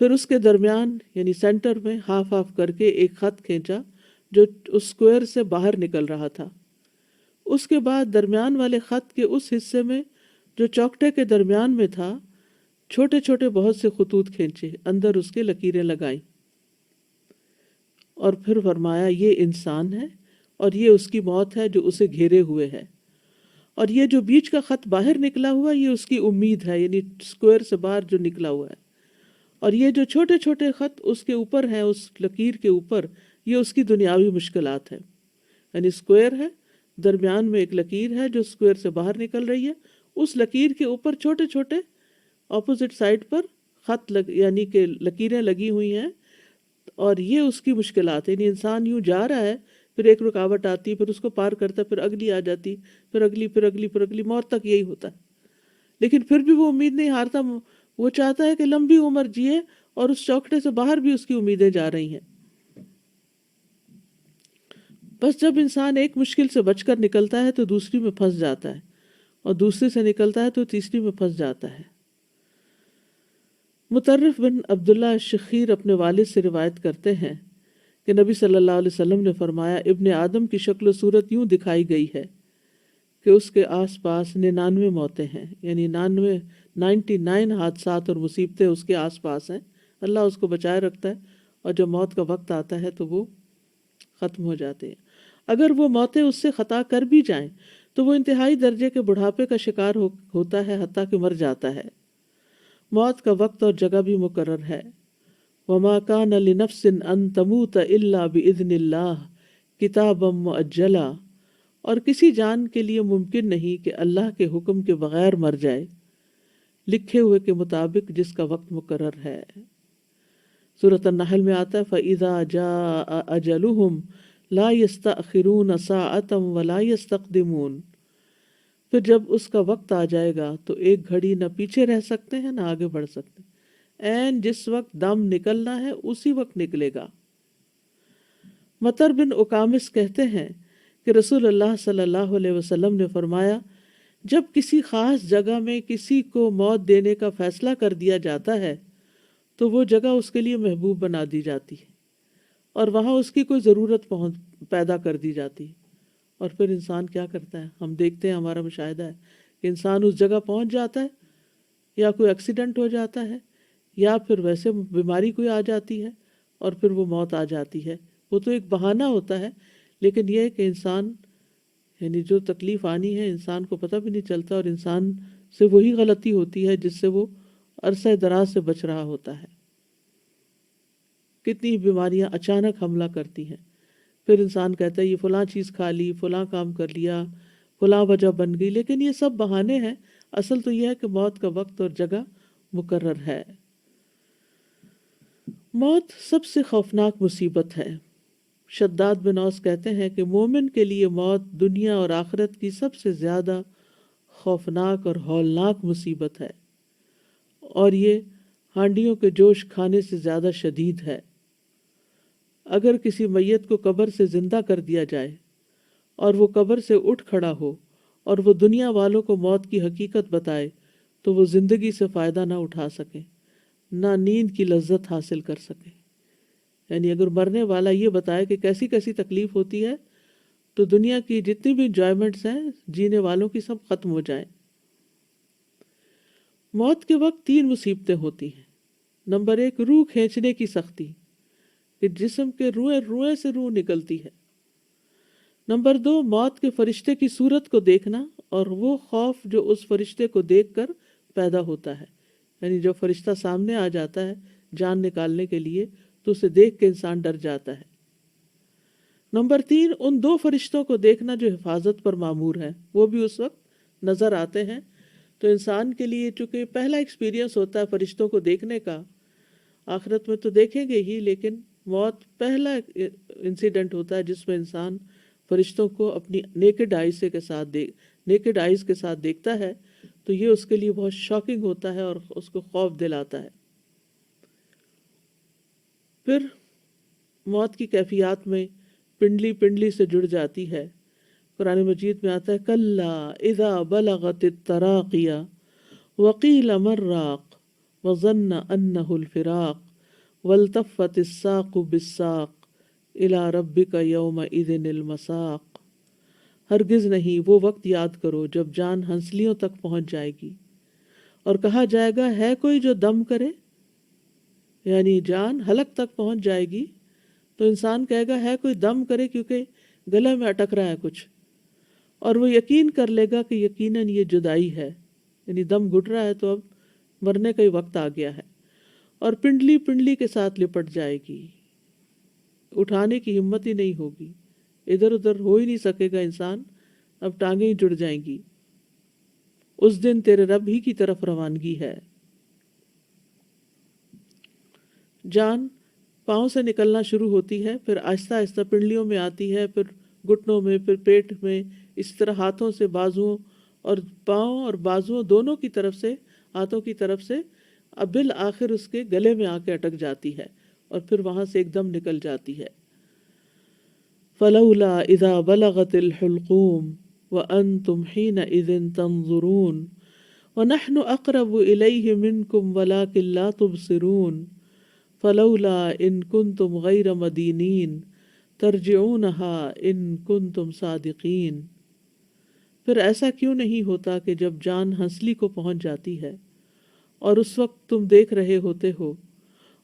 پھر اس کے درمیان یعنی سینٹر میں ہاف کر کے ایک خط کھینچا جو اس سکوئر سے باہر نکل رہا تھا۔ اس کے بعد درمیان والے خط کے اس حصے میں جو چوکٹے کے درمیان میں تھا چھوٹے چھوٹے بہت سے خطوط کھینچے، اندر اس کے لکیریں لگائیں، اور پھر فرمایا یہ انسان ہے اور یہ اس کی موت ہے جو اسے گھیرے ہوئے ہے، اور یہ جو بیچ کا خط باہر نکلا ہوا یہ اس کی امید ہے، یعنی سکوئر سے باہر جو نکلا ہوا ہے، اور یہ جو چھوٹے چھوٹے خط اس کے اوپر ہیں، اس لکیر کے اوپر، یہ اس کی دنیاوی مشکلات ہیں۔ یعنی سکوئر ہے، درمیان میں ایک لکیر ہے جو سکوئر سے باہر نکل رہی ہے، اس لکیر کے اوپر چھوٹے چھوٹے اپوزٹ سائڈ پر خط یعنی کہ لکیریں لگی ہوئی ہیں، اور یہ اس کی مشکلات ہے۔ یعنی انسان یوں جا رہا ہے، پھر ایک رکاوٹ آتی، پھر اس کو پار کرتا ہے، پھر اگلی آ جاتی، پھر اگلی، پھر اگلی، پھر اگلی، موت تک یہی ہوتا ہے، لیکن پھر بھی وہ امید نہیں ہارتا، وہ چاہتا ہے کہ لمبی عمر جیے، اور اس چوکٹے سے باہر بھی اس کی امیدیں جا رہی ہیں۔ بس جب انسان ایک مشکل سے بچ کر نکلتا ہے تو دوسری میں پھنس جاتا ہے، اور دوسری سے نکلتا ہے تو تیسری میں پھنس جاتا ہے۔ مطرف بن عبداللہ شخیر اپنے والد سے روایت کرتے ہیں کہ نبی صلی اللہ علیہ وسلم نے فرمایا ابن آدم کی شکل و صورت یوں دکھائی گئی ہے کہ اس کے آس پاس 99 موتیں ہیں، یعنی 99 حادثات اور مصیبتیں اس کے آس پاس ہیں، اللہ اس کو بچائے رکھتا ہے، اور جب موت کا وقت آتا ہے تو وہ ختم ہو جاتے ہیں۔ اگر وہ موتیں اس سے خطا کر بھی جائیں تو وہ انتہائی درجے کے بڑھاپے کا شکار ہوتا ہے، حتیٰ کہ مر جاتا ہے۔ موت کا وقت اور جگہ بھی مقرر ہے۔ وما كان لنفس ان تموت الا باذن اللہ کتابا مؤجلا، اور کسی جان کے لیے ممکن نہیں کہ اللہ کے حکم کے بغیر مر جائے، لکھے ہوئے کے مطابق جس کا وقت مقرر ہے۔ سورۃ النحل میں آتا ہے فَإِذَا جَاءَ أَجَلُهُمْ لَا يَسْتَأْخِرُونَ سَاعَةً وَلَا يَسْتَقْدِمُونَ، پھر جب اس کا وقت آ جائے گا تو ایک گھڑی نہ پیچھے رہ سکتے ہیں نہ آگے بڑھ سکتے ہیں، جس وقت دم نکلنا ہے اسی وقت نکلے گا۔ مطر بن اقامس کہتے ہیں کہ رسول اللہ صلی اللہ علیہ وسلم نے فرمایا، جب کسی خاص جگہ میں کسی کو موت دینے کا فیصلہ کر دیا جاتا ہے تو وہ جگہ اس کے لیے محبوب بنا دی جاتی ہے اور وہاں اس کی کوئی ضرورت پیدا کر دی جاتی ہے، اور پھر انسان کیا کرتا ہے؟ ہم دیکھتے ہیں، ہمارا مشاہدہ ہے کہ انسان اس جگہ پہنچ جاتا ہے، یا کوئی ایکسیڈنٹ ہو جاتا ہے، یا پھر ویسے بیماری کوئی آ جاتی ہے اور پھر وہ موت آ جاتی ہے۔ وہ تو ایک بہانہ ہوتا ہے، لیکن یہ ہے کہ انسان یعنی جو تکلیف آنی ہے انسان کو پتہ بھی نہیں چلتا، اور انسان سے وہی غلطی ہوتی ہے جس سے وہ عرصہ دراز سے بچ رہا ہوتا ہے۔ کتنی بیماریاں اچانک حملہ کرتی ہیں، پھر انسان کہتا ہے یہ فلاں چیز کھا لی، فلاں کام کر لیا، فلاں وجہ بن گئی، لیکن یہ سب بہانے ہیں۔ اصل تو یہ ہے کہ موت کا وقت اور جگہ مقرر ہے۔ موت سب سے خوفناک مصیبت ہے۔ شداد بن اوس کہتے ہیں کہ مومن کے لیے موت دنیا اور آخرت کی سب سے زیادہ خوفناک اور ہولناک مصیبت ہے، اور یہ ہانڈیوں کے جوش کھانے سے زیادہ شدید ہے۔ اگر کسی میت کو قبر سے زندہ کر دیا جائے اور وہ قبر سے اٹھ کھڑا ہو اور وہ دنیا والوں کو موت کی حقیقت بتائے تو وہ زندگی سے فائدہ نہ اٹھا سکے، نہ نیند کی لذت حاصل کر سکے۔ یعنی اگر مرنے والا یہ بتائے کہ کیسی کیسی تکلیف ہوتی ہے تو دنیا کی جتنی بھی انجوائمنٹس ہیں جینے والوں کی سب ختم ہو جائیں۔ موت کے وقت 3 مصیبتیں ہوتی ہیں۔ نمبر 1، روح کھینچنے کی سختی، کہ جسم کے روئیں سے روح نکلتی ہے۔ نمبر 2، موت کے فرشتے کی صورت کو دیکھنا اور وہ خوف جو اس فرشتے کو دیکھ کر پیدا ہوتا ہے، یعنی جب فرشتہ سامنے آ جاتا ہے جان نکالنے کے لیے تو اسے دیکھ کے انسان ڈر جاتا ہے۔ نمبر 3، ان 2 فرشتوں کو دیکھنا جو حفاظت پر مامور ہیں، وہ بھی اس وقت نظر آتے ہیں۔ تو انسان کے لیے چونکہ پہلا ایکسپیرینس ہوتا ہے فرشتوں کو دیکھنے کا، آخرت میں تو دیکھیں گے ہی، لیکن موت پہلا انسیڈنٹ ہوتا ہے جس میں انسان فرشتوں کو اپنی نیکڈ آئیز کے ساتھ دیکھتا ہے، تو یہ اس کے لیے بہت شاکنگ ہوتا ہے اور اس کو خوف دلاتا ہے۔ پھر موت کی کیفیات میں پنڈلی سے جڑ جاتی ہے۔ قرآن مجید میں آتا ہے کلا اذا بلغت التراقیہ وقیل من راق وظن انہ الفراق والتفت الساق بالساق الی ربک یومئذ المساق۔ ہرگز نہیں، وہ وقت یاد کرو جب جان ہنسلیوں تک پہنچ جائے گی اور کہا جائے گا ہے کوئی جو دم کرے، یعنی جان حلق تک پہنچ جائے گی تو انسان کہے گا ہے کوئی دم کرے، کیونکہ گلے میں اٹک رہا ہے کچھ، اور وہ یقین کر لے گا کہ یقیناً یہ جدائی ہے، یعنی دم گھٹ رہا ہے تو اب مرنے کا ہی وقت آ گیا ہے، اور پنڈلی کے ساتھ لپٹ جائے گی، اٹھانے کی ہمت ہی نہیں ہوگی، ادھر ادھر ہو ہی نہیں سکے گا انسان، اب ٹانگیں ہی جڑ جائیں گی۔ اس دن تیرے رب ہی کی طرف روانگی ہے۔ جان پاؤں سے نکلنا شروع ہوتی ہے، پھر آہستہ آہستہ پنڈلیوں میں آتی ہے، پھر گھٹنوں میں، پھر پیٹ میں، اس طرح ہاتھوں سے، بازوؤں اور پاؤں اور بازوؤں دونوں کی طرف سے، ہاتھوں کی طرف سے، اب بالآخر اس کے گلے میں آ کے اٹک جاتی ہے اور پھر وہاں سے ایک دم نکل جاتی ہے۔ فلولا اذا بلغت الحلقوم وانتم حينئذ تنظرون ونحن اقرب الیہ منکم ولکن لا تبصرون فلولا ان کنتم غیر مدینین ترجعونها ان کنتم صادقین۔ پھر ایسا کیوں نہیں ہوتا کہ جب جان ہنسلی کو پہنچ جاتی ہے اور اس وقت تم دیکھ رہے ہوتے ہو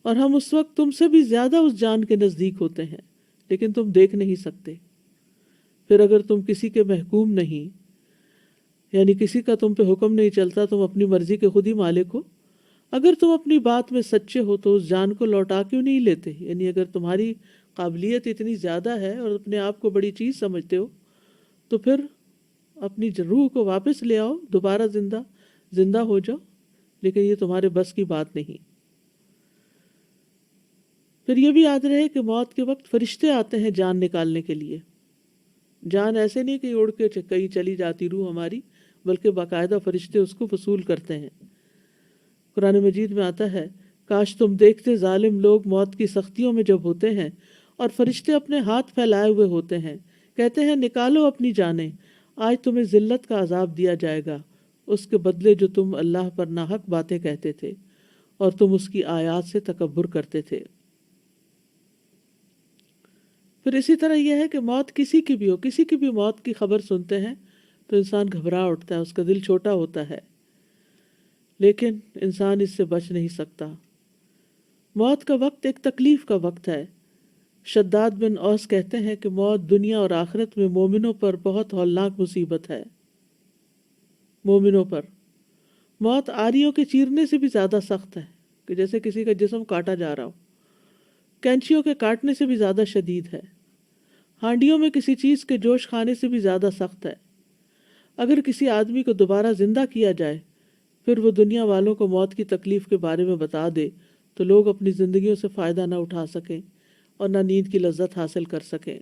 اور ہم اس وقت تم سے بھی زیادہ اس جان کے نزدیک ہوتے ہیں، لیکن تم دیکھ نہیں سکتے۔ پھر اگر تم کسی کے محکوم نہیں، یعنی کسی کا تم پہ حکم نہیں چلتا، تم اپنی مرضی کے خود ہی مالک ہو، اگر تم اپنی بات میں سچے ہو تو اس جان کو لوٹا کیوں نہیں لیتے؟ یعنی اگر تمہاری قابلیت اتنی زیادہ ہے اور اپنے آپ کو بڑی چیز سمجھتے ہو تو پھر اپنی روح کو واپس لے آؤ، دوبارہ زندہ ہو جاؤ، لیکن یہ تمہارے بس کی بات نہیں۔ پھر یہ بھی یاد رہے کہ موت کے وقت فرشتے آتے ہیں جان نکالنے کے لیے۔ جان ایسے نہیں کہ اڑ کے کہیں چلی جاتی روح ہماری، بلکہ باقاعدہ فرشتے اس کو وصول کرتے ہیں۔ قرآن مجید میں آتا ہے، کاش تم دیکھتے ظالم لوگ موت کی سختیوں میں جب ہوتے ہیں اور فرشتے اپنے ہاتھ پھیلائے ہوئے ہوتے ہیں، کہتے ہیں نکالو اپنی جانیں، آج تمہیں ذلت کا عذاب دیا جائے گا، اس کے بدلے جو تم اللہ پر ناحق باتیں کہتے تھے اور تم اس کی آیات سے تکبر کرتے تھے۔ پھر اسی طرح یہ ہے کہ موت کسی کی بھی ہو، کسی کی بھی موت کی خبر سنتے ہیں تو انسان گھبرا اٹھتا ہے، اس کا دل چھوٹا ہوتا ہے، لیکن انسان اس سے بچ نہیں سکتا۔ موت کا وقت ایک تکلیف کا وقت ہے۔ شداد بن اوس کہتے ہیں کہ موت دنیا اور آخرت میں مومنوں پر بہت ہولناک مصیبت ہے۔ مومنوں پر موت آریوں کے چیرنے سے بھی زیادہ سخت ہے، کہ جیسے کسی کا جسم کاٹا جا رہا ہو، کینچیوں کے کاٹنے سے بھی زیادہ شدید ہے، ہانڈیوں میں کسی چیز کے جوش کھانے سے بھی زیادہ سخت ہے۔ اگر کسی آدمی کو دوبارہ زندہ کیا جائے پھر وہ دنیا والوں کو موت کی تکلیف کے بارے میں بتا دے تو لوگ اپنی زندگیوں سے فائدہ نہ اٹھا سکیں اور نہ نیند کی لذت حاصل کر سکیں۔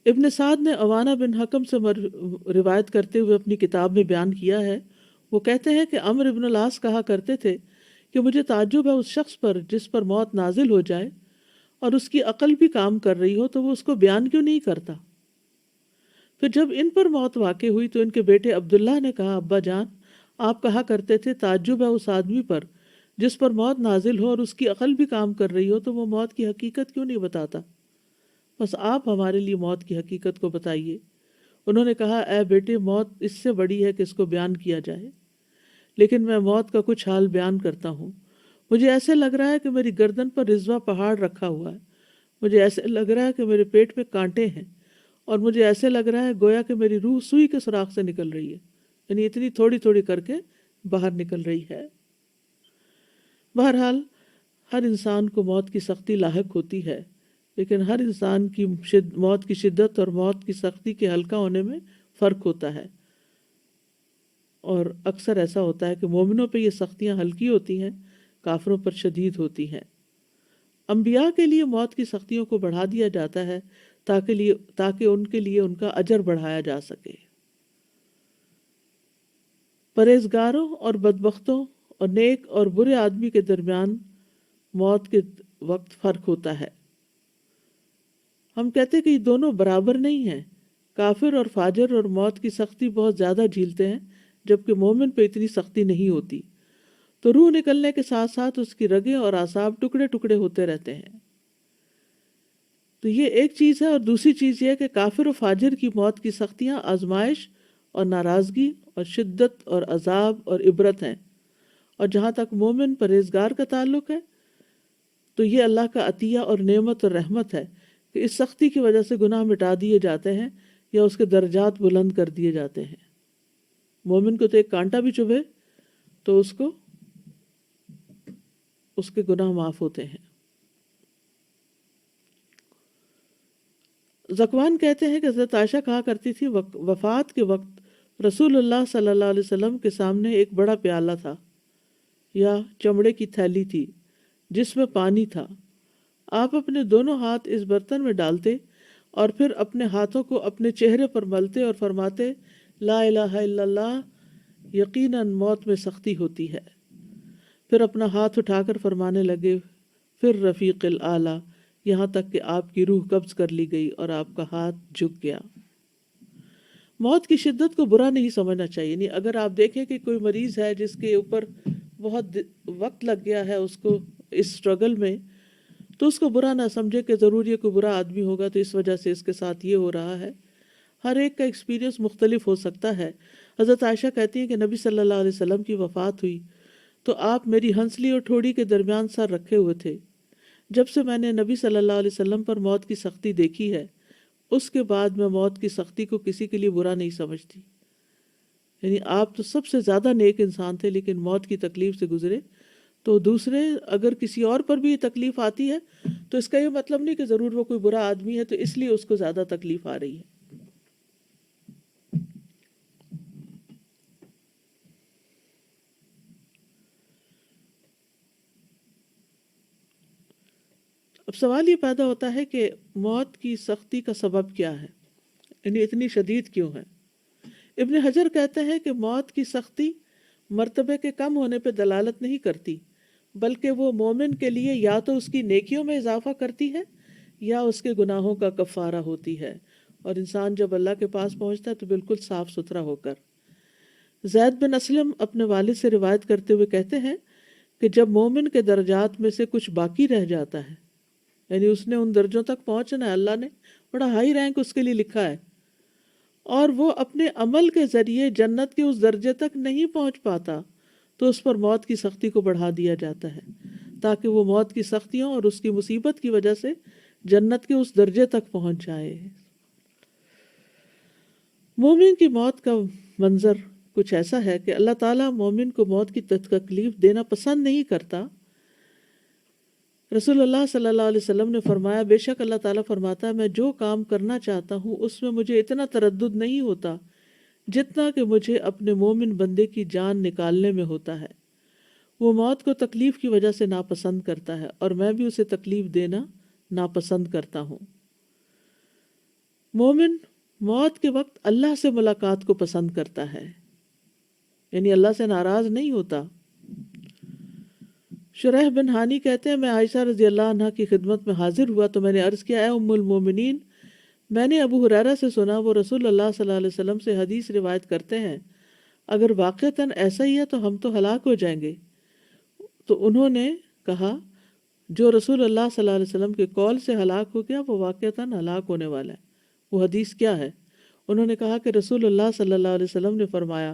ابن سعد نے عوانہ بن حکم سے روایت کرتے ہوئے اپنی کتاب میں بیان کیا ہے، وہ کہتے ہیں کہ عمرو بن العاص کہا کرتے تھے کہ مجھے تعجب ہے اس شخص پر جس پر موت نازل ہو جائے اور اس کی عقل بھی کام کر رہی ہو تو وہ اس کو بیان کیوں نہیں کرتا۔ پھر جب ان پر موت واقع ہوئی تو ان کے بیٹے عبداللہ نے کہا، ابا جان، آپ کہا کرتے تھے تعجب ہے اس آدمی پر جس پر موت نازل ہو اور اس کی عقل بھی کام کر رہی ہو تو وہ موت کی حقیقت کیوں نہیں بتاتا؟ بس آپ ہمارے لیے موت کی حقیقت کو بتائیے۔ انہوں نے کہا، اے بیٹے، موت اس سے بڑی ہے کہ اس کو بیان کیا جائے، لیکن میں موت کا کچھ حال بیان کرتا ہوں۔ مجھے ایسے لگ رہا ہے کہ میری گردن پر رضوہ پہاڑ رکھا ہوا ہے، مجھے ایسے لگ رہا ہے کہ میرے پیٹ میں کانٹے ہیں، اور مجھے ایسے لگ رہا ہے گویا کہ میری روح سوئی کے سوراخ سے نکل رہی ہے، یعنی اتنی تھوڑی تھوڑی کر کے باہر نکل رہی ہے۔ بہرحال ہر انسان کو موت کی سختی لاحق ہوتی ہے، لیکن ہر انسان کی موت کی شدت اور موت کی سختی کے ہلکا ہونے میں فرق ہوتا ہے، اور اکثر ایسا ہوتا ہے کہ مومنوں پہ یہ سختیاں ہلکی ہوتی ہیں، کافروں پر شدید ہوتی ہیں۔ انبیاء کے لیے موت کی سختیوں کو بڑھا دیا جاتا ہے تاکہ ان کے لیے ان کا اجر بڑھایا جا سکے۔ پرہیزگاروں اور بدبختوں اور نیک اور برے آدمی کے درمیان موت کے وقت فرق ہوتا ہے۔ ہم کہتے کہ یہ دونوں برابر نہیں ہیں، کافر اور فاجر اور موت کی سختی بہت زیادہ جھیلتے ہیں جبکہ مومن پہ اتنی سختی نہیں ہوتی، تو روح نکلنے کے ساتھ ساتھ اس کی رگیں اور اعصاب ٹکڑے ٹکڑے ہوتے رہتے ہیں۔ تو یہ ایک چیز ہے، اور دوسری چیز یہ ہے کہ کافر و فاجر کی موت کی سختیاں آزمائش اور ناراضگی اور شدت اور عذاب اور عبرت ہیں، اور جہاں تک مومن پرہیزگار کا تعلق ہے تو یہ اللہ کا عطیہ اور نعمت اور رحمت ہے کہ اس سختی کی وجہ سے گناہ مٹا دیے جاتے ہیں یا اس کے درجات بلند کر دیے جاتے ہیں۔ مومن کو تو ایک کانٹا بھی چبھے تو اس کے گناہ معاف ہوتے ہیں۔ ذکوان کہتے ہیں کہ حضرت عائشہ کہا کرتی تھی، وفات کے وقت رسول اللہ صلی اللہ علیہ وسلم کے سامنے ایک بڑا پیالہ تھا یا چمڑے کی تھیلی تھی جس میں پانی تھا، آپ اپنے دونوں ہاتھ اس برتن میں ڈالتے اور پھر اپنے ہاتھوں کو اپنے چہرے پر ملتے اور فرماتے، لا الہ الا اللہ، یقیناً موت میں سختی ہوتی ہے۔ پھر اپنا ہاتھ اٹھا کر فرمانے لگے، پھر رفیق الاعلیٰ، یہاں تک کہ آپ کی روح قبض کر لی گئی اور آپ کا ہاتھ جھک گیا۔ موت کی شدت کو برا نہیں سمجھنا چاہیے، یعنی اگر آپ دیکھیں کہ کوئی مریض ہے جس کے اوپر بہت وقت لگ گیا ہے اس کو اس اسٹرگل میں، تو اس کو برا نہ سمجھے کہ ضرور یہ کوئی برا آدمی ہوگا تو اس وجہ سے اس کے ساتھ یہ ہو رہا ہے۔ ہر ایک کا ایکسپیرینس مختلف ہو سکتا ہے۔ حضرت عائشہ کہتی ہیں کہ نبی صلی اللہ علیہ وسلم کی وفات ہوئی تو آپ میری ہنسلی اور ٹھوڑی کے درمیان سر رکھے ہوئے تھے۔ جب سے میں نے نبی صلی اللہ علیہ وسلم پر موت کی سختی دیکھی ہے، اس کے بعد میں موت کی سختی کو کسی کے لیے برا نہیں سمجھتی۔ یعنی آپ تو سب سے زیادہ نیک انسان تھے، لیکن موت کی تکلیف سے گزرے، تو دوسرے اگر کسی اور پر بھی یہ تکلیف آتی ہے تو اس کا یہ مطلب نہیں کہ ضرور وہ کوئی برا آدمی ہے تو اس لیے اس کو زیادہ تکلیف آ رہی ہے۔ اب سوال یہ پیدا ہوتا ہے کہ موت کی سختی کا سبب کیا ہے، یعنی اتنی شدید کیوں ہے؟ ابن حجر کہتے ہیں کہ موت کی سختی مرتبے کے کم ہونے پہ دلالت نہیں کرتی، بلکہ وہ مومن کے لیے یا تو اس کی نیکیوں میں اضافہ کرتی ہے یا اس کے گناہوں کا کفارہ ہوتی ہے، اور انسان جب اللہ کے پاس پہنچتا ہے تو بالکل صاف ستھرا ہو کر۔ زید بن اسلم اپنے والد سے روایت کرتے ہوئے کہتے ہیں کہ جب مومن کے درجات میں سے کچھ باقی رہ جاتا ہے، یعنی اس نے ان درجوں تک پہنچنا ہے، اللہ نے بڑا ہائی رینک اس کے لیے لکھا ہے، اور وہ اپنے عمل کے ذریعے جنت کے اس درجے تک نہیں پہنچ پاتا، تو اس پر موت کی سختی کو بڑھا دیا جاتا ہے تاکہ وہ موت کی سختیوں اور اس کی مصیبت کی وجہ سے جنت کے اس درجے تک پہنچ جائے۔ مومن کی موت کا منظر کچھ ایسا ہے کہ اللہ تعالیٰ مومن کو موت کی تکلیف دینا پسند نہیں کرتا۔ رسول اللہ صلی اللہ علیہ وسلم نے فرمایا، بے شک اللہ تعالیٰ فرماتا ہے میں جو کام کرنا چاہتا ہوں اس میں مجھے اتنا تردد نہیں ہوتا جتنا کہ مجھے اپنے مومن بندے کی جان نکالنے میں ہوتا ہے۔ وہ موت کو تکلیف کی وجہ سے ناپسند کرتا ہے اور میں بھی اسے تکلیف دینا ناپسند کرتا ہوں۔ مومن موت کے وقت اللہ سے ملاقات کو پسند کرتا ہے، یعنی اللہ سے ناراض نہیں ہوتا۔ شریح بن ہانی کہتے ہیں میں عائشہ رضی اللہ عنہ کی خدمت میں حاضر ہوا تو میں نے عرض کیا، اے ام المومنین، میں نے ابو ہریرہ سے سنا وہ رسول اللہ صلی اللہ علیہ وسلم سے حدیث روایت کرتے ہیں، اگر واقعتاً ایسا ہی ہے تو ہم تو ہلاک ہو جائیں گے۔ تو انہوں نے کہا جو رسول اللہ صلی اللہ علیہ وسلم کے قول سے ہلاک ہو گیا وہ واقعتاً ہلاک ہونے والا ہے۔ وہ حدیث کیا ہے؟ انہوں نے کہا کہ رسول اللہ صلی اللہ علیہ وسلم نے فرمایا،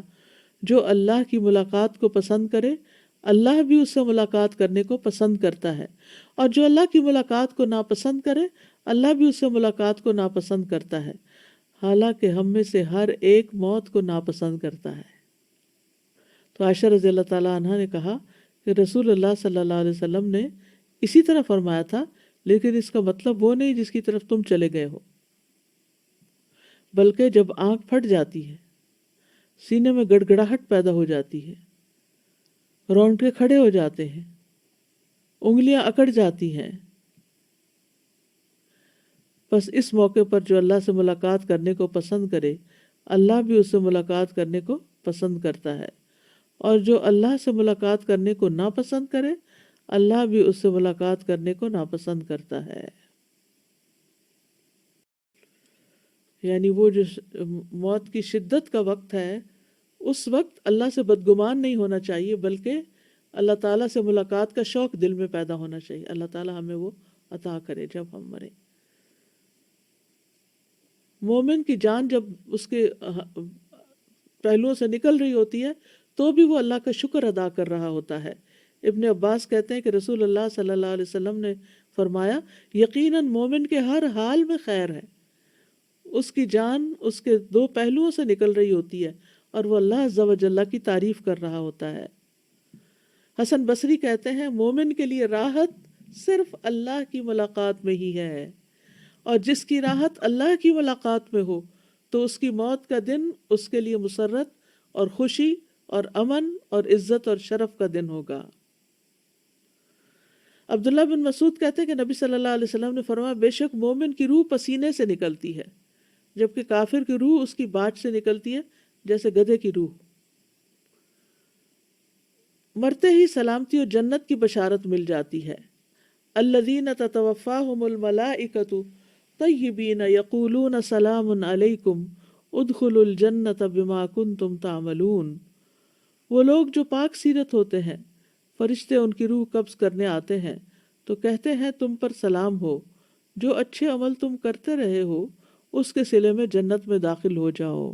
جو اللہ کی ملاقات کو پسند کرے اللہ بھی اس سے ملاقات کرنے کو پسند کرتا ہے، اور جو اللہ کی ملاقات کو ناپسند کرے اللہ بھی اس سے ملاقات کو ناپسند کرتا ہے، حالانکہ ہم میں سے ہر ایک موت کو ناپسند کرتا ہے۔ تو عائشہ رضی اللہ تعالیٰ عنہ نے کہا کہ رسول اللہ صلی اللہ علیہ وسلم نے اسی طرح فرمایا تھا، لیکن اس کا مطلب وہ نہیں جس کی طرف تم چلے گئے ہو، بلکہ جب آنکھ پھٹ جاتی ہے، سینے میں گڑگڑاہٹ پیدا ہو جاتی ہے، رونگٹے کھڑے ہو جاتے ہیں، انگلیاں اکڑ جاتی ہیں، بس اس موقع پر جو اللہ سے ملاقات کرنے کو پسند کرے اللہ بھی اس سے ملاقات کرنے کو پسند کرتا ہے، اور جو اللہ سے ملاقات کرنے کو ناپسند کرے اللہ بھی اس سے ملاقات کرنے کو ناپسند کرتا ہے۔ یعنی وہ جو موت کی شدت کا وقت ہے اس وقت اللہ سے بدگمان نہیں ہونا چاہیے، بلکہ اللہ تعالیٰ سے ملاقات کا شوق دل میں پیدا ہونا چاہیے۔ اللہ تعالیٰ ہمیں وہ عطا کرے جب ہم مریں۔ مومن کی جان جب اس کے پہلوؤں سے نکل رہی ہوتی ہے تو بھی وہ اللہ کا شکر ادا کر رہا ہوتا ہے۔ ابن عباس کہتے ہیں کہ رسول اللہ صلی اللہ علیہ وسلم نے فرمایا، یقیناً مومن کے ہر حال میں خیر ہے، اس کی جان اس کے دو پہلوؤں سے نکل رہی ہوتی ہے اور وہ اللہ عز و جل کی تعریف کر رہا ہوتا ہے۔ حسن بصری کہتے ہیں مومن کے لیے راحت صرف اللہ کی ملاقات میں ہی ہے، اور جس کی راحت اللہ کی ملاقات میں ہو تو اس کی موت کا دن اس کے لیے مسرت اور خوشی اور امن اور عزت اور شرف کا دن ہوگا۔ عبداللہ بن مسعود کہتے ہیں کہ نبی صلی اللہ علیہ وسلم نے فرمایا، بے شک مومن کی روح پسینے سے نکلتی ہے، جبکہ کافر کی روح اس کی باٹ سے نکلتی ہے جیسے گدھے کی روح۔ مرتے ہی سلامتی اور جنت کی بشارت مل جاتی ہے۔ الذین تتوفاہم الملائکۃ طیبین یقولون سلام علیکم ادخلوا الجنۃ بما کنتم تعملون۔ وہ لوگ جو پاک سیرت ہوتے ہیں، فرشتے ان کی روح قبض کرنے آتے ہیں تو کہتے ہیں تم پر سلام ہو، جو اچھے عمل تم کرتے رہے ہو اس کے صلے میں جنت میں داخل ہو جاؤ۔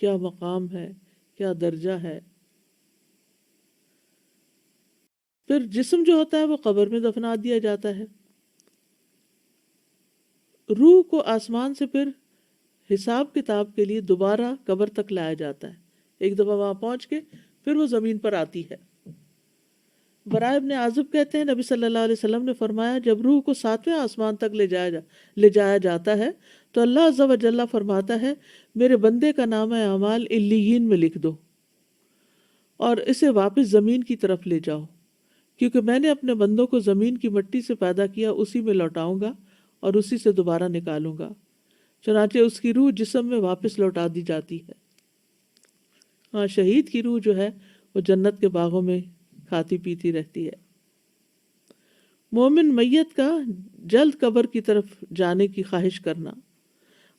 کیا مقام ہے، کیا درجہ ہے۔ پھر جسم جو ہوتا ہے وہ قبر میں دفنا دیا جاتا ہے۔ روح کو آسمان سے پھر حساب کتاب کے لیے دوبارہ قبر تک لایا جاتا ہے۔ ایک دفعہ وہاں پہنچ کے پھر وہ زمین پر آتی ہے۔ برائے ابن عازب کہتے ہیں نبی صلی اللہ علیہ وسلم نے فرمایا جب روح کو 7ویں آسمان تک لے جایا جاتا ہے تو اللہ عز و جل فرماتا ہے میرے بندے کا نام اعمال علیین میں لکھ دو اور اسے واپس زمین کی طرف لے جاؤ، کیونکہ میں نے اپنے بندوں کو زمین کی مٹی سے پیدا کیا، اسی میں لوٹاؤں گا اور اسی سے دوبارہ نکالوں گا۔ چنانچہ اس کی روح جسم میں واپس لوٹا دی جاتی ہے۔ ہاں، شہید کی روح جو ہے وہ جنت کے باغوں میں کھاتی پیتی رہتی ہے۔ مومن میت کا جلد قبر کی طرف جانے کی خواہش کرنا۔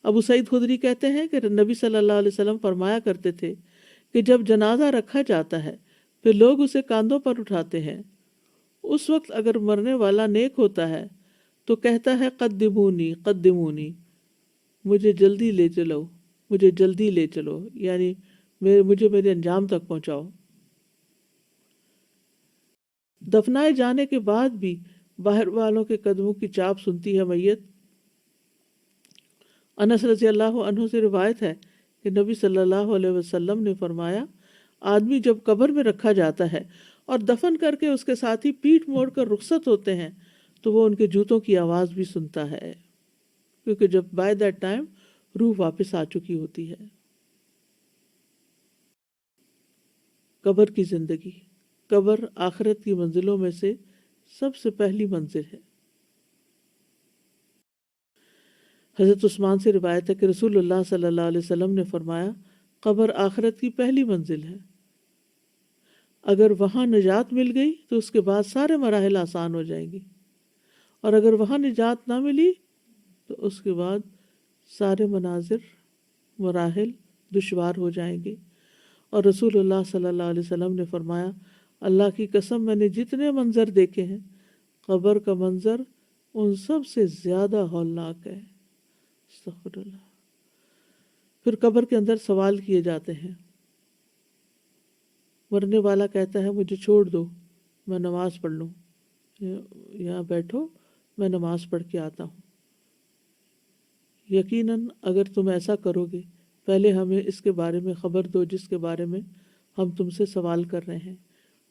ابو سعید خدری کہتے ہیں کہ نبی صلی اللہ علیہ وسلم فرمایا کرتے تھے کہ جب جنازہ رکھا جاتا ہے پھر لوگ اسے کاندھوں پر اٹھاتے ہیں، اس وقت اگر مرنے والا نیک ہوتا ہے تو کہتا ہے قدمونی قدمونی، مجھے جلدی لے چلو، مجھے جلدی لے چلو، یعنی مجھے میرے انجام تک پہنچاؤ۔ دفنائے جانے کے بعد بھی باہر والوں کے قدموں کی چاپ سنتی ہے میت۔ انس رضی اللہ عنہ سے روایت ہے کہ نبی صلی اللہ علیہ وسلم نے فرمایا آدمی جب قبر میں رکھا جاتا ہے اور دفن کر کے اس کے ساتھی پیٹھ موڑ کر رخصت ہوتے ہیں تو وہ ان کے جوتوں کی آواز بھی سنتا ہے، کیونکہ جب بائی دیٹ ٹائم روح واپس آ چکی ہوتی ہے۔ قبر کی زندگی، قبر آخرت کی منزلوں میں سے سب سے پہلی منزل ہے۔ حضرت عثمان سے روایت ہے کہ رسول اللہ صلی اللہ علیہ وسلم نے فرمایا قبر آخرت کی پہلی منزل ہے، اگر وہاں نجات مل گئی تو اس کے بعد سارے مراحل آسان ہو جائیں گی، اور اگر وہاں نجات نہ ملی تو اس کے بعد سارے مراحل دشوار ہو جائیں گے۔ اور رسول اللہ صلی اللہ علیہ وسلم نے فرمایا اللہ کی قسم میں نے جتنے منظر دیکھے ہیں قبر کا منظر ان سب سے زیادہ ہولناک ہے۔ استغفر اللہ۔ پھر قبر کے اندر سوال کیے جاتے ہیں۔ مرنے والا کہتا ہے مجھے چھوڑ دو، میں نماز پڑھ لوں، یہاں بیٹھو میں نماز پڑھ کے آتا ہوں۔ یقیناً اگر تم ایسا کرو گے پہلے ہمیں اس کے بارے میں خبر دو جس کے بارے میں ہم تم سے سوال کر رہے ہیں۔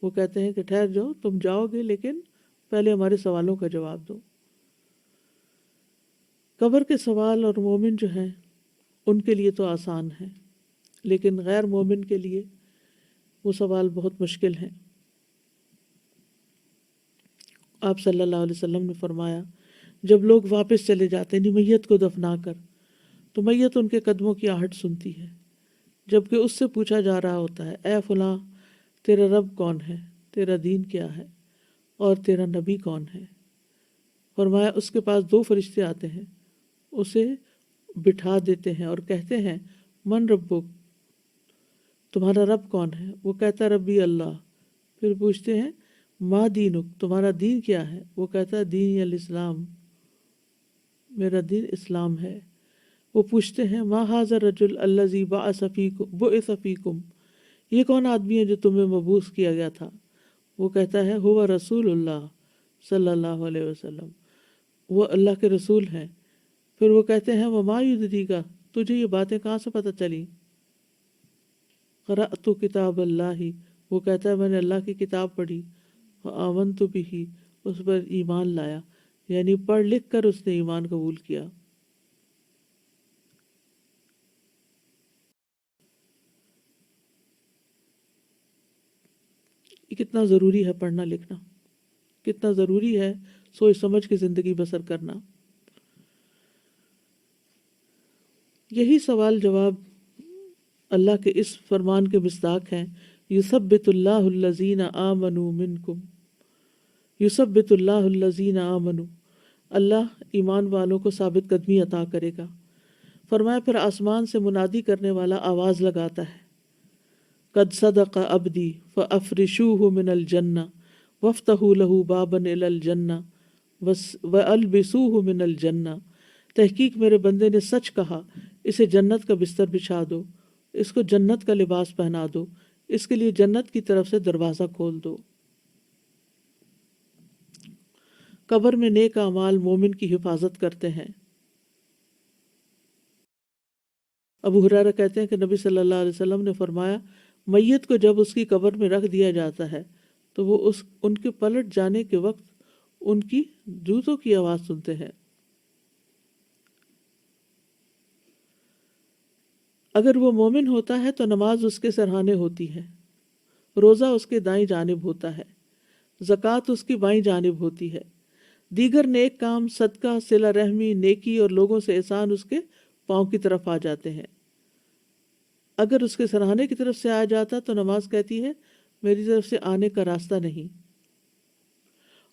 وہ کہتے ہیں کہ ٹھہر جاؤ، تم جاؤ گے لیکن پہلے ہمارے سوالوں کا جواب دو۔ قبر کے سوال اور مومن جو ہیں ان کے لیے تو آسان ہے، لیکن غیر مومن کے لیے وہ سوال بہت مشکل ہیں۔ آپ صلی اللہ علیہ وسلم نے فرمایا جب لوگ واپس چلے جاتے ہیں میت کو دفنا کر تو میت ان کے قدموں کی آہٹ سنتی ہے، جبکہ اس سے پوچھا جا رہا ہوتا ہے اے فلاں تیرا رب کون ہے، تیرا دین کیا ہے اور تیرا نبی کون ہے؟ فرمایا اس کے پاس 2 فرشتے آتے ہیں، اسے بٹھا دیتے ہیں اور کہتے ہیں من ربک، تمہارا رب کون ہے؟ وہ کہتا ربی اللہ۔ پھر پوچھتے ہیں ما دینک، تمہارا دین کیا ہے؟ وہ کہتا ہے دین الاسلام، میرا دین اسلام ہے۔ وہ پوچھتے ہیں ما ھذا الرجل الذی بعث فیکم، یہ کون آدمی ہے جو تمہیں مبعوث کیا گیا تھا؟ وہ کہتا ہے ہوا رسول اللہ صلی اللہ علیہ وسلم، وہ اللہ کے رسول ہیں۔ پھر وہ کہتے ہیں وما یدریک، تجھے یہ باتیں کہاں سے پتہ چلی؟ قرأت کتاب اللہ، وہ کہتا ہے میں نے اللہ کی کتاب پڑھی، آمنت بہ، اس پر ایمان لایا، یعنی پڑھ لکھ کر اس نے ایمان قبول کیا۔ یہ کتنا ضروری ہے پڑھنا لکھنا، کتنا ضروری ہے سوچ سمجھ کے زندگی بسر کرنا۔ یہی سوال جواب اللہ کے اس فرمان کے مصداق ہیں یثبت اللہ الذین آمنوا منکم، یثبت اللہ الذین آمنوا، اللہ ایمان والوں کو ثابت قدمی عطا کرے گا۔ فرمایا پھر آسمان سے منادی کرنے والا آواز لگاتا ہے قد صدق عبدی فافرشوہ من الجنہ وافتحوا لہ بابا الی الجنہ والبسوہ من الجنہ، تحقیق میرے بندے نے سچ کہا، اسے جنت کا بستر بچھا دو، اس کو جنت کا لباس پہنا دو، اس کے لیے جنت کی طرف سے دروازہ کھول دو۔ قبر میں نیک اعمال مومن کی حفاظت کرتے ہیں۔ ابو ہریرہ کہتے ہیں کہ نبی صلی اللہ علیہ وسلم نے فرمایا، میت کو جب اس کی قبر میں رکھ دیا جاتا ہے تو وہ ان کے پلٹ جانے کے وقت ان کی جوتوں کی آواز سنتے ہیں۔ اگر وہ مومن ہوتا ہے تو نماز اس کے سرہانے ہوتی ہے، روزہ اس کے دائیں جانب ہوتا ہے، زکوٰۃ اس کی بائیں جانب ہوتی ہے، دیگر نیک کام، صدقہ، صلہ رحمی، نیکی اور لوگوں سے احسان اس کے پاؤں کی طرف آ جاتے ہیں۔ اگر اس کے سرہانے کی طرف سے آ جاتا تو نماز کہتی ہے میری طرف سے آنے کا راستہ نہیں،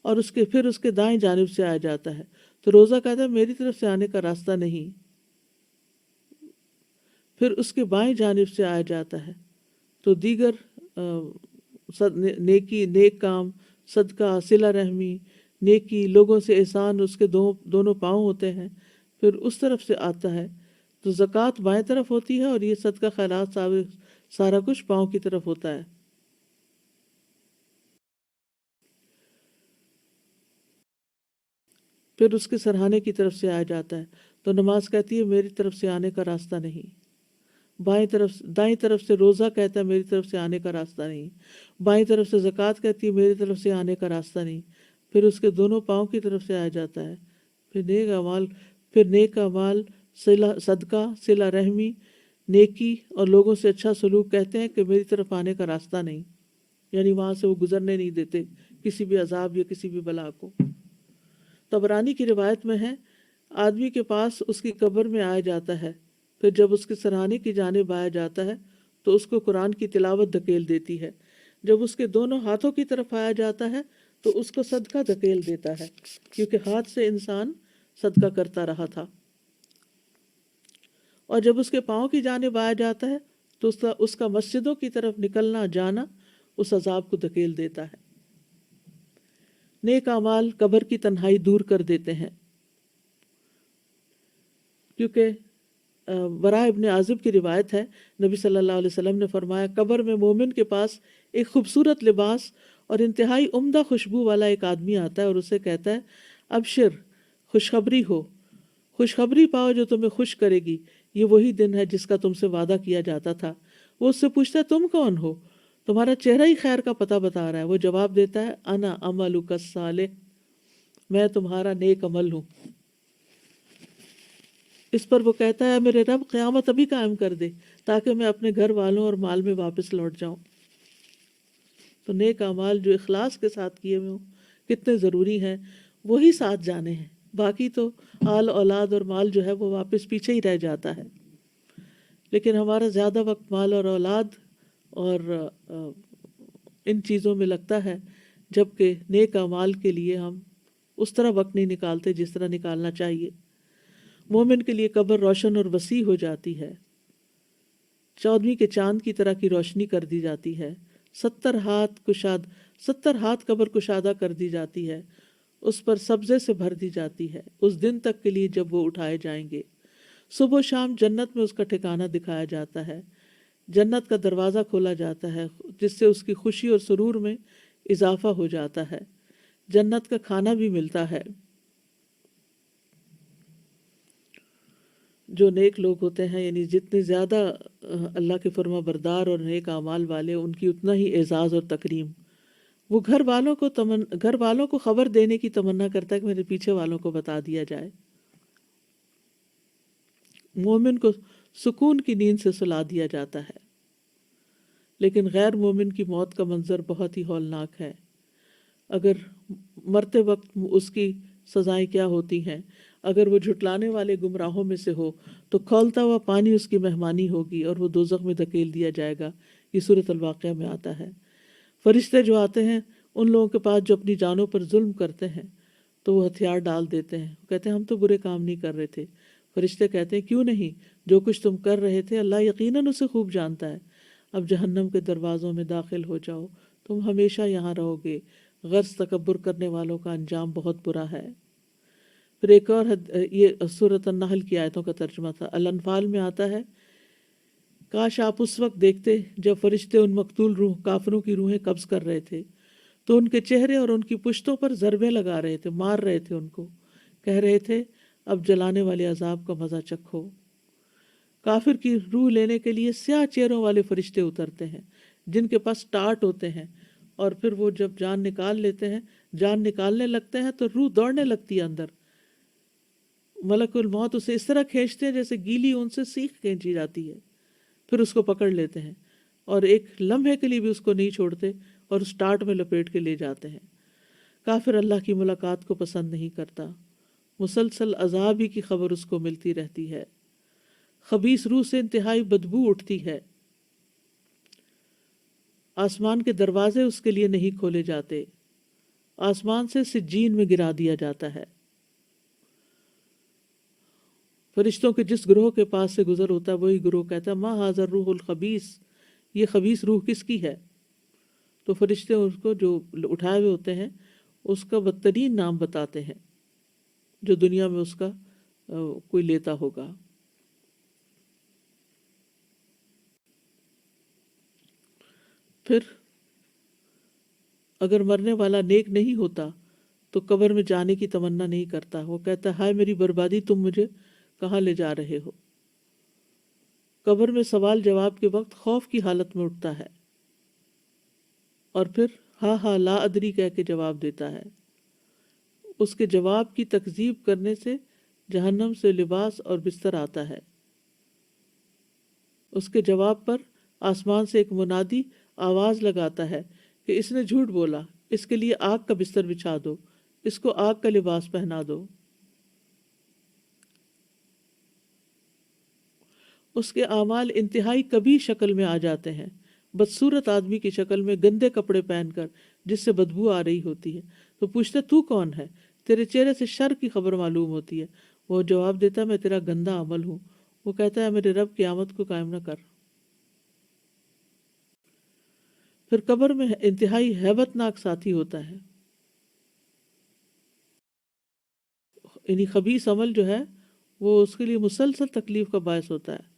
اور پھر اس کے دائیں جانب سے آ جاتا ہے تو روزہ کہتا ہے میری طرف سے آنے کا راستہ نہیں، پھر اس کے بائیں جانب سے آ جاتا ہے تو دیگر نیکی، نیک کام، صدقہ، صلہ رحمی، نیکی، لوگوں سے احسان اس کے دونوں پاؤں ہوتے ہیں، پھر اس طرف سے آتا ہے تو زکوٰۃ بائیں طرف ہوتی ہے، اور یہ صدقہ خیرات سارا کچھ پاؤں کی طرف ہوتا ہے۔ پھر اس کے سرہانے کی طرف سے آ جاتا ہے تو نماز کہتی ہے میری طرف سے آنے کا راستہ نہیں، دائیں طرف سے روزہ کہتا ہے میری طرف سے آنے کا راستہ نہیں، بائیں طرف سے زکوٰۃ کہتی ہے میری طرف سے آنے کا راستہ نہیں، پھر اس کے دونوں پاؤں کی طرف سے آ جاتا ہے، پھر نیک اعمال، صدقہ، صلہ رحمی، نیکی اور لوگوں سے اچھا سلوک کہتے ہیں کہ میری طرف آنے کا راستہ نہیں، یعنی وہاں سے وہ گزرنے نہیں دیتے کسی بھی عذاب یا کسی بھی بلا کو۔ طبرانی کی روایت میں ہے، آدمی کے پاس اس کی قبر میں آیا جاتا ہے، پھر جب اس کے سرہانے کی جانب آیا جاتا ہے تو اس کو قرآن کی تلاوت دھکیل دیتی ہے، جب اس کے دونوں ہاتھوں کی طرف آیا جاتا ہے تو اس کو صدقہ دھکیل دیتا ہے، کیونکہ ہاتھ سے انسان صدقہ کرتا رہا تھا، اور جب اس کے پاؤں کی جانب آیا جاتا ہے تو اس کا مسجدوں کی طرف نکلنا جانا اس عذاب کو دھکیل دیتا ہے۔ نیک اعمال قبر کی تنہائی دور کر دیتے ہیں، کیونکہ براء ابن عازب کی روایت ہے، نبی صلی اللہ علیہ وسلم نے فرمایا، قبر میں مومن کے پاس ایک خوبصورت لباس اور انتہائی عمدہ خوشبو والا ایک آدمی آتا ہے اور اسے کہتا ہے، ابشر، خوشخبری ہو، خوشخبری پاؤ جو تمہیں خوش کرے گی، یہ وہی دن ہے جس کا تم سے وعدہ کیا جاتا تھا۔ وہ اس سے پوچھتا ہے تم کون ہو؟ تمہارا چہرہ ہی خیر کا پتہ بتا رہا ہے۔ وہ جواب دیتا ہے، انا عملک الصالح، میں تمہارا نیک عمل ہوں۔ اس پر وہ کہتا ہے، میرے رب قیامت ابھی قائم کر دے تاکہ میں اپنے گھر والوں اور مال میں واپس لوٹ جاؤں۔ تو نیک اعمال جو اخلاص کے ساتھ کیے ہوئے ہوں کتنے ضروری ہیں، وہی ساتھ جانے ہیں، باقی تو آل اولاد اور مال جو ہے وہ واپس پیچھے ہی رہ جاتا ہے۔ لیکن ہمارا زیادہ وقت مال اور اولاد اور ان چیزوں میں لگتا ہے، جبکہ نیک اعمال کے لیے ہم اس طرح وقت نہیں نکالتے جس طرح نکالنا چاہیے۔ مومن کے لیے قبر روشن اور وسیع ہو جاتی ہے، 14ویں کے چاند کی طرح کی روشنی کر دی جاتی ہے، 70 ہاتھ قبر کشادہ کر دی جاتی ہے، اس پر سبزے سے بھر دی جاتی ہے اس دن تک کے لیے جب وہ اٹھائے جائیں گے۔ صبح و شام جنت میں اس کا ٹھکانہ دکھایا جاتا ہے، جنت کا دروازہ کھولا جاتا ہے جس سے اس کی خوشی اور سرور میں اضافہ ہو جاتا ہے، جنت کا کھانا بھی ملتا ہے۔ جو نیک لوگ ہوتے ہیں، یعنی جتنے زیادہ اللہ کے فرما بردار اور نیک اعمال والے، ان کی اتنا ہی اعزاز اور تکریم۔ وہ گھر والوں کو خبر دینے کی تمنا کرتا ہے کہ میرے پیچھے والوں کو بتا دیا جائے۔ مومن کو سکون کی نیند سے سلا دیا جاتا ہے، لیکن غیر مومن کی موت کا منظر بہت ہی ہولناک ہے۔ اگر مرتے وقت اس کی سزائیں کیا ہوتی ہیں، اگر وہ جھٹلانے والے گمراہوں میں سے ہو تو کھولتا ہوا پانی اس کی مہمانی ہوگی اور وہ دوزخ میں دھکیل دیا جائے گا۔ یہ سورۃ الواقعہ میں آتا ہے۔ فرشتے جو آتے ہیں ان لوگوں کے پاس جو اپنی جانوں پر ظلم کرتے ہیں تو وہ ہتھیار ڈال دیتے ہیں، وہ کہتے ہیں ہم تو برے کام نہیں کر رہے تھے۔ فرشتے کہتے ہیں کیوں نہیں، جو کچھ تم کر رہے تھے اللہ یقیناً اسے خوب جانتا ہے۔ اب جہنم کے دروازوں میں داخل ہو جاؤ، تم ہمیشہ یہاں رہو گے، غرض تکبر کرنے والوں کا انجام بہت برا ہے۔ پھر ایک اور یہ سورۃ النحل کی آیتوں کا ترجمہ تھا۔ الانفال میں آتا ہے، کاش آپ اس وقت دیکھتے جب فرشتے ان مقتول روح کافروں کی روحیں قبض کر رہے تھے تو ان کے چہرے اور ان کی پشتوں پر ضربیں لگا رہے تھے، مار رہے تھے ان کو، کہہ رہے تھے اب جلانے والے عذاب کا مزہ چکھو۔ کافر کی روح لینے کے لیے سیاہ چہروں والے فرشتے اترتے ہیں جن کے پاس ٹارٹ ہوتے ہیں، اور پھر وہ جب جان نکال لیتے ہیں، جان نکالنے لگتے ہیں تو روح دوڑنے لگتی ہے اندر۔ ملک الموت اسے اس طرح کھینچتے ہیں جیسے گیلی اون سے سیخ کھینچی جاتی ہے، پھر اس کو پکڑ لیتے ہیں اور ایک لمحے کے لیے بھی اس کو نہیں چھوڑتے اور اس ٹارٹ میں لپیٹ کے لے جاتے ہیں۔ کافر اللہ کی ملاقات کو پسند نہیں کرتا، مسلسل عذاب ہی کی خبر اس کو ملتی رہتی ہے۔ خبیث روح سے انتہائی بدبو اٹھتی ہے، آسمان کے دروازے اس کے لیے نہیں کھولے جاتے، آسمان سے سجین میں گرا دیا جاتا ہے۔ فرشتوں کے جس گروہ کے پاس سے گزر ہوتا ہے وہی گروہ کہتا ہے ما ھذا الروح الخبیث، یہ خبیث روح کس کی ہے؟ تو فرشتے اس کو جو اٹھائے ہوئے ہوتے ہیں اس کا بدترین نام بتاتے ہیں جو دنیا میں اس کا کوئی لیتا ہوگا۔ پھر اگر مرنے والا نیک نہیں ہوتا تو قبر میں جانے کی تمنا نہیں کرتا، وہ کہتا ہے ہائے میری بربادی، تم مجھے کہاں لے جا رہے ہو؟ قبر میں سوال جواب کے وقت خوف کی حالت میں اٹھتا ہے اور پھر ہاں ہاں لا ادری کہہ کے جواب دیتا ہے۔ اس کے جواب کی تکذیب کرنے سے جہنم سے لباس اور بستر آتا ہے۔ اس کے جواب پر آسمان سے ایک منادی آواز لگاتا ہے کہ اس نے جھوٹ بولا، اس کے لیے آگ کا بستر بچھا دو، اس کو آگ کا لباس پہنا دو۔ اس کے اعمال انتہائی کبھی شکل میں آ جاتے ہیں، بدصورت آدمی کی شکل میں گندے کپڑے پہن کر جس سے بدبو آ رہی ہوتی ہے۔ تو پوچھتے تو کون ہے؟ تیرے چہرے سے شر کی خبر معلوم ہوتی ہے۔ وہ جواب دیتا ہے میں تیرا گندا عمل ہوں۔ وہ کہتا ہے میرے رب قیامت کو قائم نہ کر۔ پھر قبر میں انتہائی ہیبت ناک ساتھی ہوتا ہے، یعنی خبیث عمل جو ہے وہ اس کے لیے مسلسل تکلیف کا باعث ہوتا ہے۔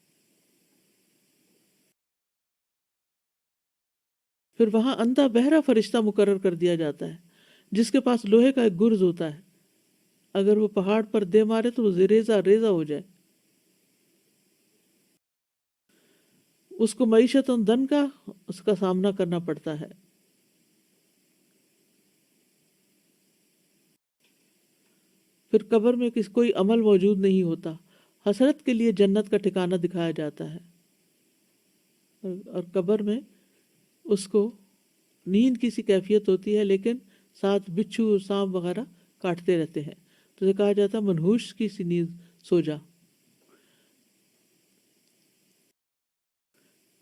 پھر وہاں اندھا بہرا فرشتہ مقرر کر دیا جاتا ہے جس کے پاس لوہے کا ایک گرز ہوتا ہے، اگر وہ پہاڑ پر دے مارے تو وہ ریزہ ریزہ ہو جائے۔ اس کو معیشت دن کا اس کا سامنا کرنا پڑتا ہے۔ پھر قبر میں کوئی عمل موجود نہیں ہوتا، حسرت کے لیے جنت کا ٹھکانہ دکھایا جاتا ہے، اور قبر میں اس کو نیند کی سی کیفیت ہوتی ہے لیکن ساتھ بچھو سانپ وغیرہ کاٹتے رہتے ہیں، تو یہ کہا جاتا ہے منحوس کی سی نیند سو جا۔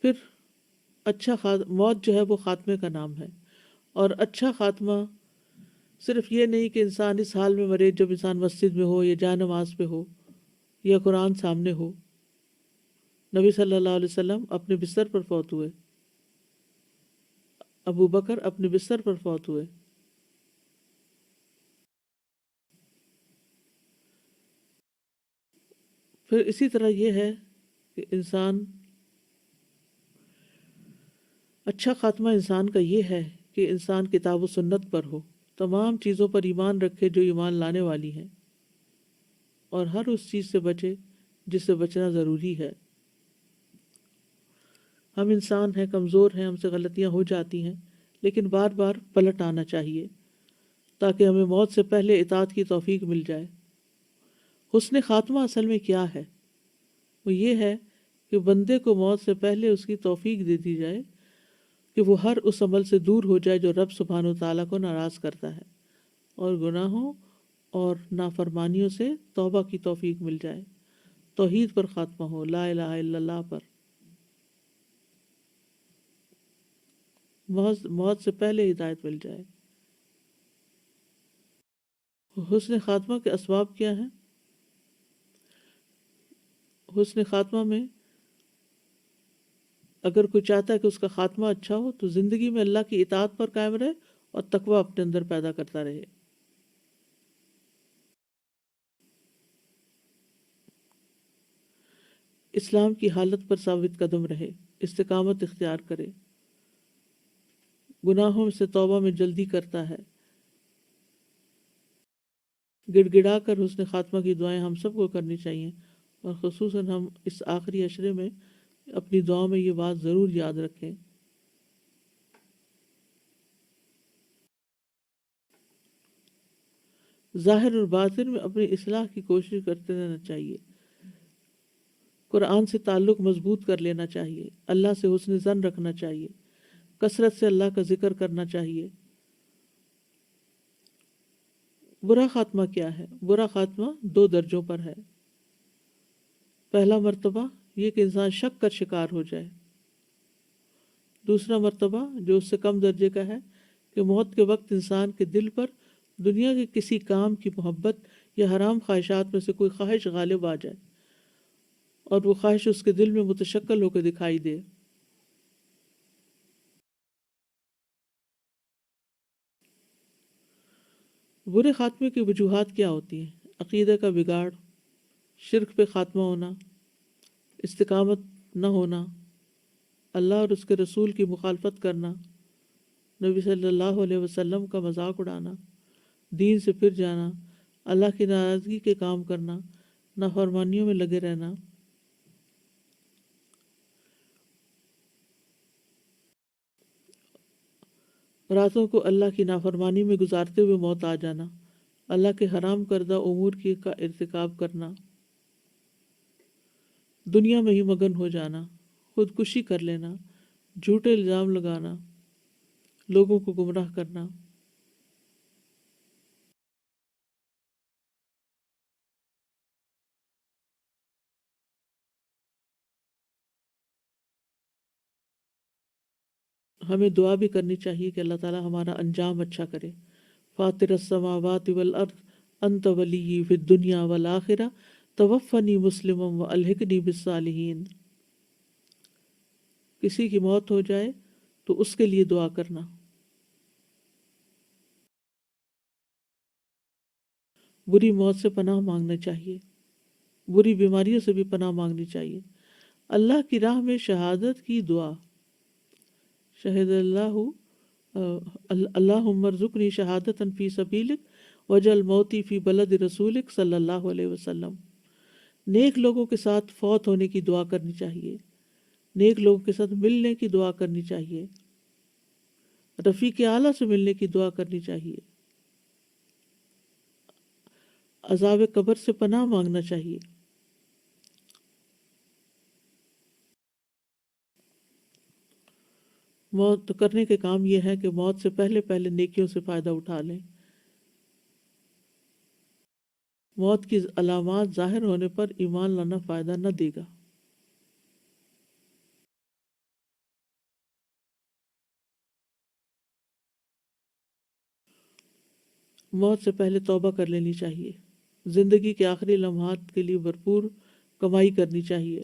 پھر موت جو ہے وہ خاتمے کا نام ہے، اور اچھا خاتمہ صرف یہ نہیں کہ انسان اس حال میں مرے جب انسان مسجد میں ہو یا جائے نماز پہ ہو یا قرآن سامنے ہو۔ نبی صلی اللہ علیہ وسلم اپنے بستر پر فوت ہوئے، ابو بکر اپنے بستر پر فوت ہوئے۔ پھر اسی طرح یہ ہے کہ اچھا خاتمہ انسان کا یہ ہے کہ انسان کتاب و سنت پر ہو، تمام چیزوں پر ایمان رکھے جو ایمان لانے والی ہیں، اور ہر اس چیز سے بچے جس سے بچنا ضروری ہے۔ ہم انسان ہیں، کمزور ہیں، ہم سے غلطیاں ہو جاتی ہیں، لیکن بار بار پلٹ آنا چاہیے تاکہ ہمیں موت سے پہلے اطاعت کی توفیق مل جائے۔ حسن خاتمہ اصل میں کیا ہے؟ وہ یہ ہے کہ بندے کو موت سے پہلے اس کی توفیق دے دی جائے کہ وہ ہر اس عمل سے دور ہو جائے جو رب سبحانہ و تعالیٰ کو ناراض کرتا ہے، اور گناہوں اور نافرمانیوں سے توبہ کی توفیق مل جائے، توحید پر خاتمہ ہو، لا الہ الا اللہ پر، موت سے پہلے ہدایت مل جائے۔ حسن خاتمہ کے اسباب کیا ہیں؟ حسن خاتمہ میں اگر کوئی چاہتا ہے کہ اس کا خاتمہ اچھا ہو تو زندگی میں اللہ کی اطاعت پر قائم رہے اور تقوی اپنے اندر پیدا کرتا رہے۔ اسلام کی حالت پر ثابت قدم رہے، استقامت اختیار کرے، گناہوں سے توبہ میں جلدی کرتا ہے۔ گڑ گڑا کر حسن خاتمہ کی دعائیں ہم سب کو کرنی چاہیے، اور خصوصاً ہم اس آخری عشرے میں اپنی دعاؤں میں یہ بات ضرور یاد رکھیں۔ ظاہر اور باطن میں اپنی اصلاح کی کوشش کرتے رہنا چاہیے، قرآن سے تعلق مضبوط کر لینا چاہیے، اللہ سے حسن ظن رکھنا چاہیے، کثرت سے اللہ کا ذکر کرنا چاہیے۔ برا خاتمہ کیا ہے؟ برا خاتمہ 2 درجوں پر ہے۔ پہلا مرتبہ یہ کہ انسان شک کا شکار ہو جائے، دوسرا مرتبہ جو اس سے کم درجے کا ہے کہ موت کے وقت انسان کے دل پر دنیا کے کسی کام کی محبت یا حرام خواہشات میں سے کوئی خواہش غالب آ جائے اور وہ خواہش اس کے دل میں متشکل ہو کے دکھائی دے۔ برے خاتمے کی وجوہات کیا ہوتی ہیں؟ عقیدہ کا بگاڑ، شرک پہ خاتمہ ہونا، استقامت نہ ہونا، اللہ اور اس کے رسول کی مخالفت کرنا، نبی صلی اللہ علیہ وسلم کا مذاق اڑانا، دین سے پھر جانا، اللہ کی ناراضگی کے کام کرنا، نافرمانیوں میں لگے رہنا۔ راتوں کو اللہ کی نافرمانی میں گزارتے ہوئے موت آ جانا، اللہ کے حرام کردہ امور کا ارتکاب کرنا، دنیا میں ہی مگن ہو جانا، خودکشی کر لینا، جھوٹے الزام لگانا، لوگوں کو گمراہ کرنا۔ ہمیں دعا بھی کرنی چاہیے کہ اللہ تعالی ہمارا انجام اچھا کرے۔ فاطر السماوات والارض انت ولی فی الدنیا والآخرہ توفنی مسلما والحقنی بالصالحین۔ کسی کی موت ہو جائے تو اس کے لیے دعا کرنا۔ بری موت سے پناہ مانگنا چاہیے، بری بیماریوں سے بھی پناہ مانگنی چاہیے۔ اللہ کی راہ میں شہادت کی دعا، شہد اللہ اللہم ارزقنی شہادتا فی سبیلک وجعل موتی فی بلد رسولک صلی اللہ علیہ وسلم۔ نیک لوگوں کے ساتھ فوت ہونے کی دعا کرنی چاہیے، نیک لوگوں کے ساتھ ملنے کی دعا کرنی چاہیے، رفیق اعلیٰ سے ملنے کی دعا کرنی چاہیے، عذاب قبر سے پناہ مانگنا چاہیے۔ موت کرنے کے کام یہ ہے کہ موت سے پہلے پہلے نیکیوں سے فائدہ اٹھا لیں۔ موت کی علامات ظاہر ہونے پر ایمان لانا فائدہ نہ دے گا۔ موت سے پہلے توبہ کر لینی چاہیے، زندگی کے آخری لمحات کے لیے بھرپور کمائی کرنی چاہیے،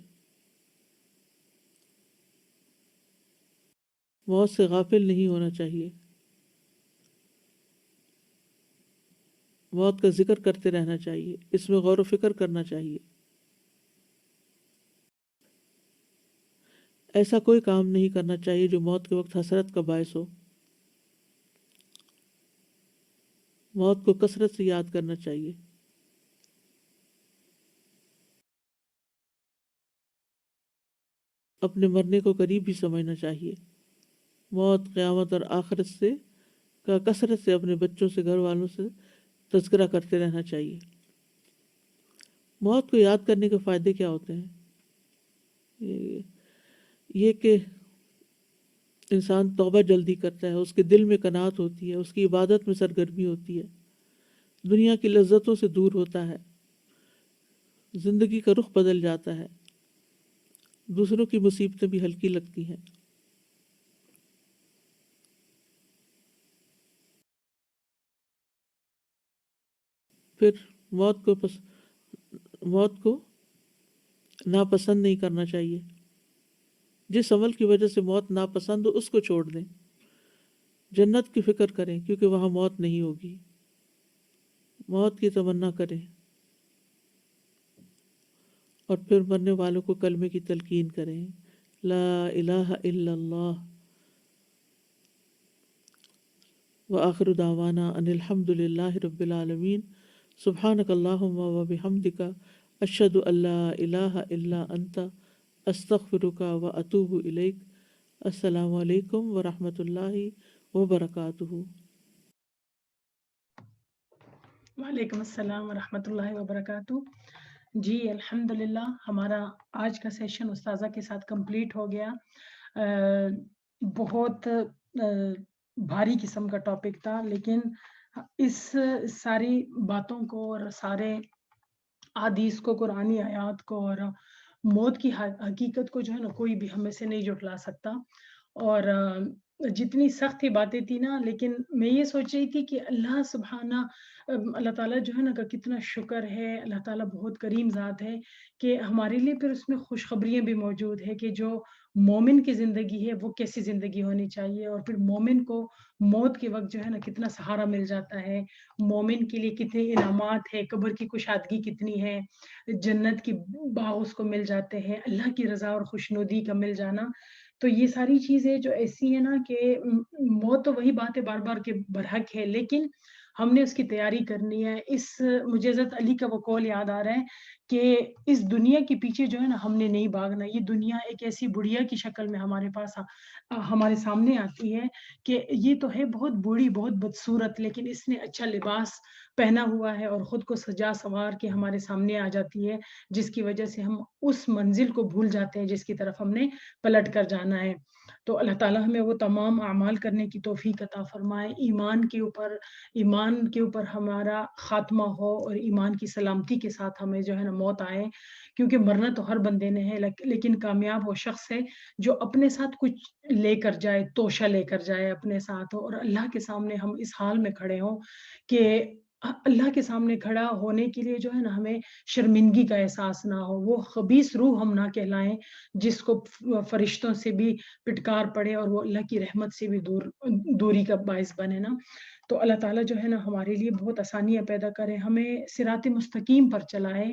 موت سے غافل نہیں ہونا چاہیے، موت کا ذکر کرتے رہنا چاہیے، اس میں غور و فکر کرنا چاہیے۔ ایسا کوئی کام نہیں کرنا چاہیے جو موت کے وقت حسرت کا باعث ہو۔ موت کو کثرت سے یاد کرنا چاہیے۔ اپنے مرنے کو قریب بھی سمجھنا چاہیے۔ موت، قیامت اور آخرت سے کا کثرت سے اپنے بچوں سے، گھر والوں سے تذکرہ کرتے رہنا چاہیے۔ موت کو یاد کرنے کے فائدے کیا ہوتے ہیں؟ یہ کہ انسان توبہ جلدی کرتا ہے، اس کے دل میں قناعت ہوتی ہے، اس کی عبادت میں سرگرمی ہوتی ہے، دنیا کی لذتوں سے دور ہوتا ہے، زندگی کا رخ بدل جاتا ہے، دوسروں کی مصیبتیں بھی ہلکی لگتی ہیں۔ پھر موت کو ناپسند نہیں کرنا چاہیے۔ جس عمل کی وجہ سے موت ناپسند ہو اس کو چھوڑ دیں، جنت کی فکر کریں کیونکہ وہاں موت نہیں ہوگی، موت کی تمنا کریں۔ اور پھر مرنے والوں کو کلمے کی تلقین کریں، لا الہ الا اللہ، وآخر دعوانا ان الحمد للہ رب العالمین، سبحانک اللہم وبحمدک، اشہد ان لا الہ الا انت، استغفرک واتوب الیک۔ السلام علیکم ورحمۃ اللہ وبرکاتہ۔ وعلیکم السلام ورحمۃ اللہ وبرکاتہ۔ جی الحمدللہ ہمارا آج کا سیشن استاذہ کے ساتھ کمپلیٹ ہو گیا۔ بہت بھاری قسم کا ٹاپک تھا، لیکن اس ساری باتوں کو اور سارے احادیث کو، قرآنی آیات کو اور موت کی حقیقت کو جو ہے نا کوئی بھی ہمیں سے نہیں جھٹلا سکتا۔ اور جتنی سخت یہ باتیں تھی نا، لیکن میں یہ سوچ رہی تھی کہ اللہ سبحانہ اللہ تعالیٰ جو ہے نا کا کتنا شکر ہے، اللہ تعالیٰ بہت کریم ذات ہے کہ ہمارے لیے پھر اس میں خوشخبریاں بھی موجود ہے کہ جو مومن کی زندگی ہے وہ کیسی زندگی ہونی چاہیے، اور پھر مومن کو موت کے وقت جو ہے نا کتنا سہارا مل جاتا ہے، مومن کے لیے کتنے انعامات ہے، قبر کی کشادگی کتنی ہے، جنت کی باغ اس کو مل جاتے ہیں، اللہ کی رضا اور خوشنودی کا مل جانا۔ تو یہ ساری چیزیں جو ایسی ہیں نا کہ موت تو وہی بات ہے بار بار کے برحق ہے، لیکن ہم نے اس کی تیاری کرنی ہے۔ مجھے حضرت علی کا وہ قول یاد آ رہا ہے کہ اس دنیا کے پیچھے جو ہے نا ہم نے نہیں بھاگنا۔ یہ دنیا ایک ایسی بڑھیا کی شکل میں ہمارے پاس ہمارے سامنے آتی ہے کہ یہ تو ہے بہت بوڑھی، بہت بدصورت، لیکن اس نے اچھا لباس پہنا ہوا ہے اور خود کو سجا سنوار کے ہمارے سامنے آ جاتی ہے، جس کی وجہ سے ہم اس منزل کو بھول جاتے ہیں جس کی طرف ہم نے پلٹ کر جانا ہے۔ تو اللہ تعالیٰ ہمیں وہ تمام اعمال کرنے کی توفیق عطا فرمائے، ایمان کے اوپر ہمارا خاتمہ ہو اور ایمان کی سلامتی کے ساتھ ہمیں جو ہے نا موت آئے، کیونکہ مرنا تو ہر بندے نے ہے، لیکن کامیاب وہ شخص ہے جو اپنے ساتھ کچھ لے کر جائے، توشہ لے کر جائے اپنے ساتھ، اور اللہ کے سامنے ہم اس حال میں کھڑے ہوں کہ اللہ کے سامنے کھڑا ہونے کے لیے جو ہے نا ہمیں شرمندگی کا احساس نہ ہو، وہ خبیث روح ہم نہ کہلائیں جس کو فرشتوں سے بھی پٹکار پڑے اور وہ اللہ کی رحمت سے بھی دوری کا باعث بنے نا۔ تو اللہ تعالیٰ جو ہے نا ہمارے لیے بہت آسانیاں پیدا کرے، ہمیں صراط مستقیم پر چلائے،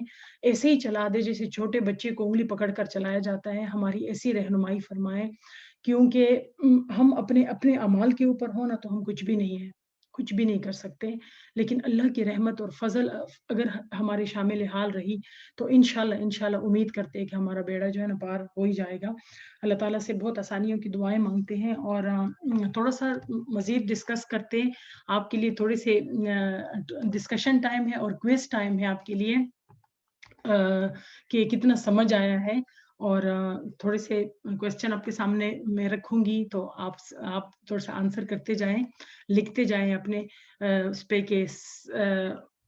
ایسے ہی چلا دے جیسے چھوٹے بچے کو انگلی پکڑ کر چلایا جاتا ہے، ہماری ایسی رہنمائی فرمائے، کیونکہ ہم اپنے اعمال کے اوپر ہو نا تو ہم کچھ بھی نہیں ہے، کچھ بھی نہیں کر سکتے، لیکن اللہ کی رحمت اور فضل اگر ہمارے شامل حال رہی تو انشاءاللہ امید کرتے ہیں کہ ہمارا بیڑا جو ہے نا پار ہو ہی جائے گا۔ اللہ تعالیٰ سے بہت آسانیوں کی دعائیں مانگتے ہیں، اور تھوڑا سا مزید ڈسکس کرتے ہیں آپ کے لیے، تھوڑے سے ڈسکشن ٹائم ہے اور کوئز ٹائم ہے آپ کے لیے کہ کتنا سمجھ آیا ہے، اور تھوڑے سے کوسچن آپ کے سامنے میں رکھوں گی تو آپ تھوڑا سا آنسر کرتے جائیں، لکھتے جائیں اپنے اس پہ کہ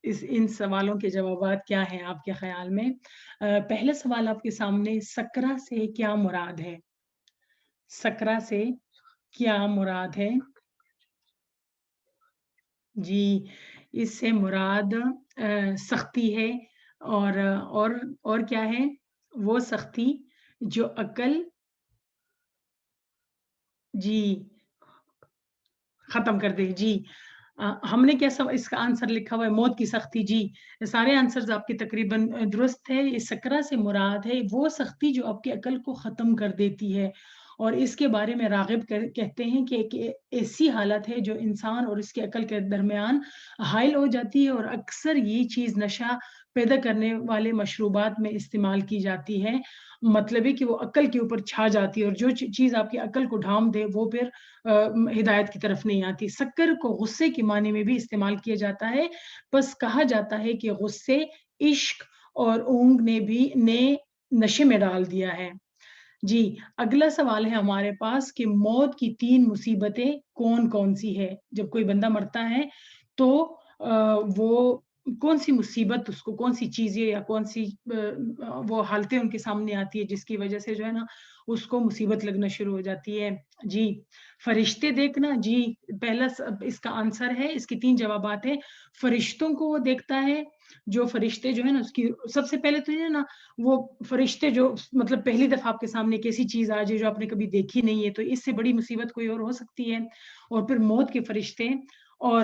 ان سوالوں کے جوابات کیا ہیں آپ کے خیال میں۔ پہلا سوال آپ کے سامنے، سکرہ سے کیا مراد ہے؟ سکرہ سے کیا مراد ہے؟ جی اس سے مراد سختی ہے، اور کیا ہے؟ وہ سختی جو عقل جی ختم کر دے۔ جی ہم نے کیا اس کا آنسر لکھا ہوا ہے؟ موت کی سختی۔ جی سارے آنسرز آپ کے تقریباً درست ہے۔ اس سکرہ سے مراد ہے وہ سختی جو آپ کی عقل کو ختم کر دیتی ہے، اور اس کے بارے میں راغب کہتے ہیں کہ ایک ایسی حالت ہے جو انسان اور اس کے عقل کے درمیان حائل ہو جاتی ہے، اور اکثر یہ چیز نشہ پیدا کرنے والے مشروبات میں استعمال کی جاتی ہے، مطلب ہے کہ وہ عقل کے اوپر چھا جاتی ہے، اور جو چیز آپ کی عقل کو ڈھانپ دے وہ پھر ہدایت کی طرف نہیں آتی۔ شکر کو غصے کے معنی میں بھی استعمال کیا جاتا ہے، بس کہا جاتا ہے کہ غصے، عشق اور اونگ نے نشے میں ڈال دیا ہے۔ جی اگلا سوال ہے ہمارے پاس کہ موت کی 3 مصیبتیں کون کون سی ہے؟ جب کوئی بندہ مرتا ہے تو وہ کون سی مصیبت اس کو، کون سی چیزیں یا کون سی وہ حالتیں ان کے سامنے آتی ہے جس کی وجہ سے جو ہے نا اس کو مصیبت لگنا شروع ہو جاتی ہے؟ جی فرشتے دیکھنا۔ جی پہلا اس کا آنسر ہے، اس کے 3 جوابات ہیں۔ فرشتوں کو وہ دیکھتا ہے، جو فرشتے جو ہے نا اس کی سب سے پہلے تو یہ نا وہ فرشتے جو مطلب پہلی دفعہ آپ کے سامنے ایک ایسی چیز آ جائے جو آپ نے کبھی دیکھی نہیں ہے، تو اس سے بڑی مصیبت کوئی اور ہو سکتی ہے؟ اور پھر موت کے فرشتے، اور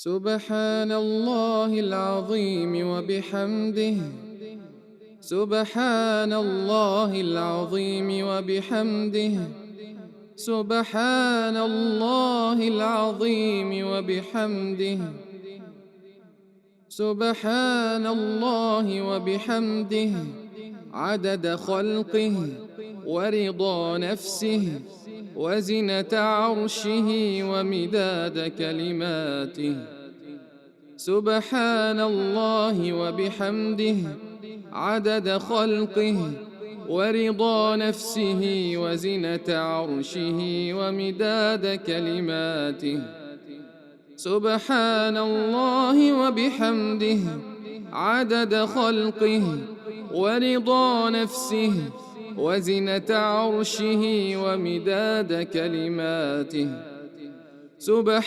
سبحان الله العظيم وبحمده سبحان الله العظيم وبحمده سبحان الله العظيم وبحمده سبحان الله وبحمده عدد خلقه ورضا نفسه وزنة عرشه ومداد كلماته سبحان الله وبحمده عدد خلقه ورضا نفسه وزنة عرشه ومداد كلماته سبحان الله وبحمده عدد خلقه ورضا نفسه وزنة عرشه ومداد كلماته سبحان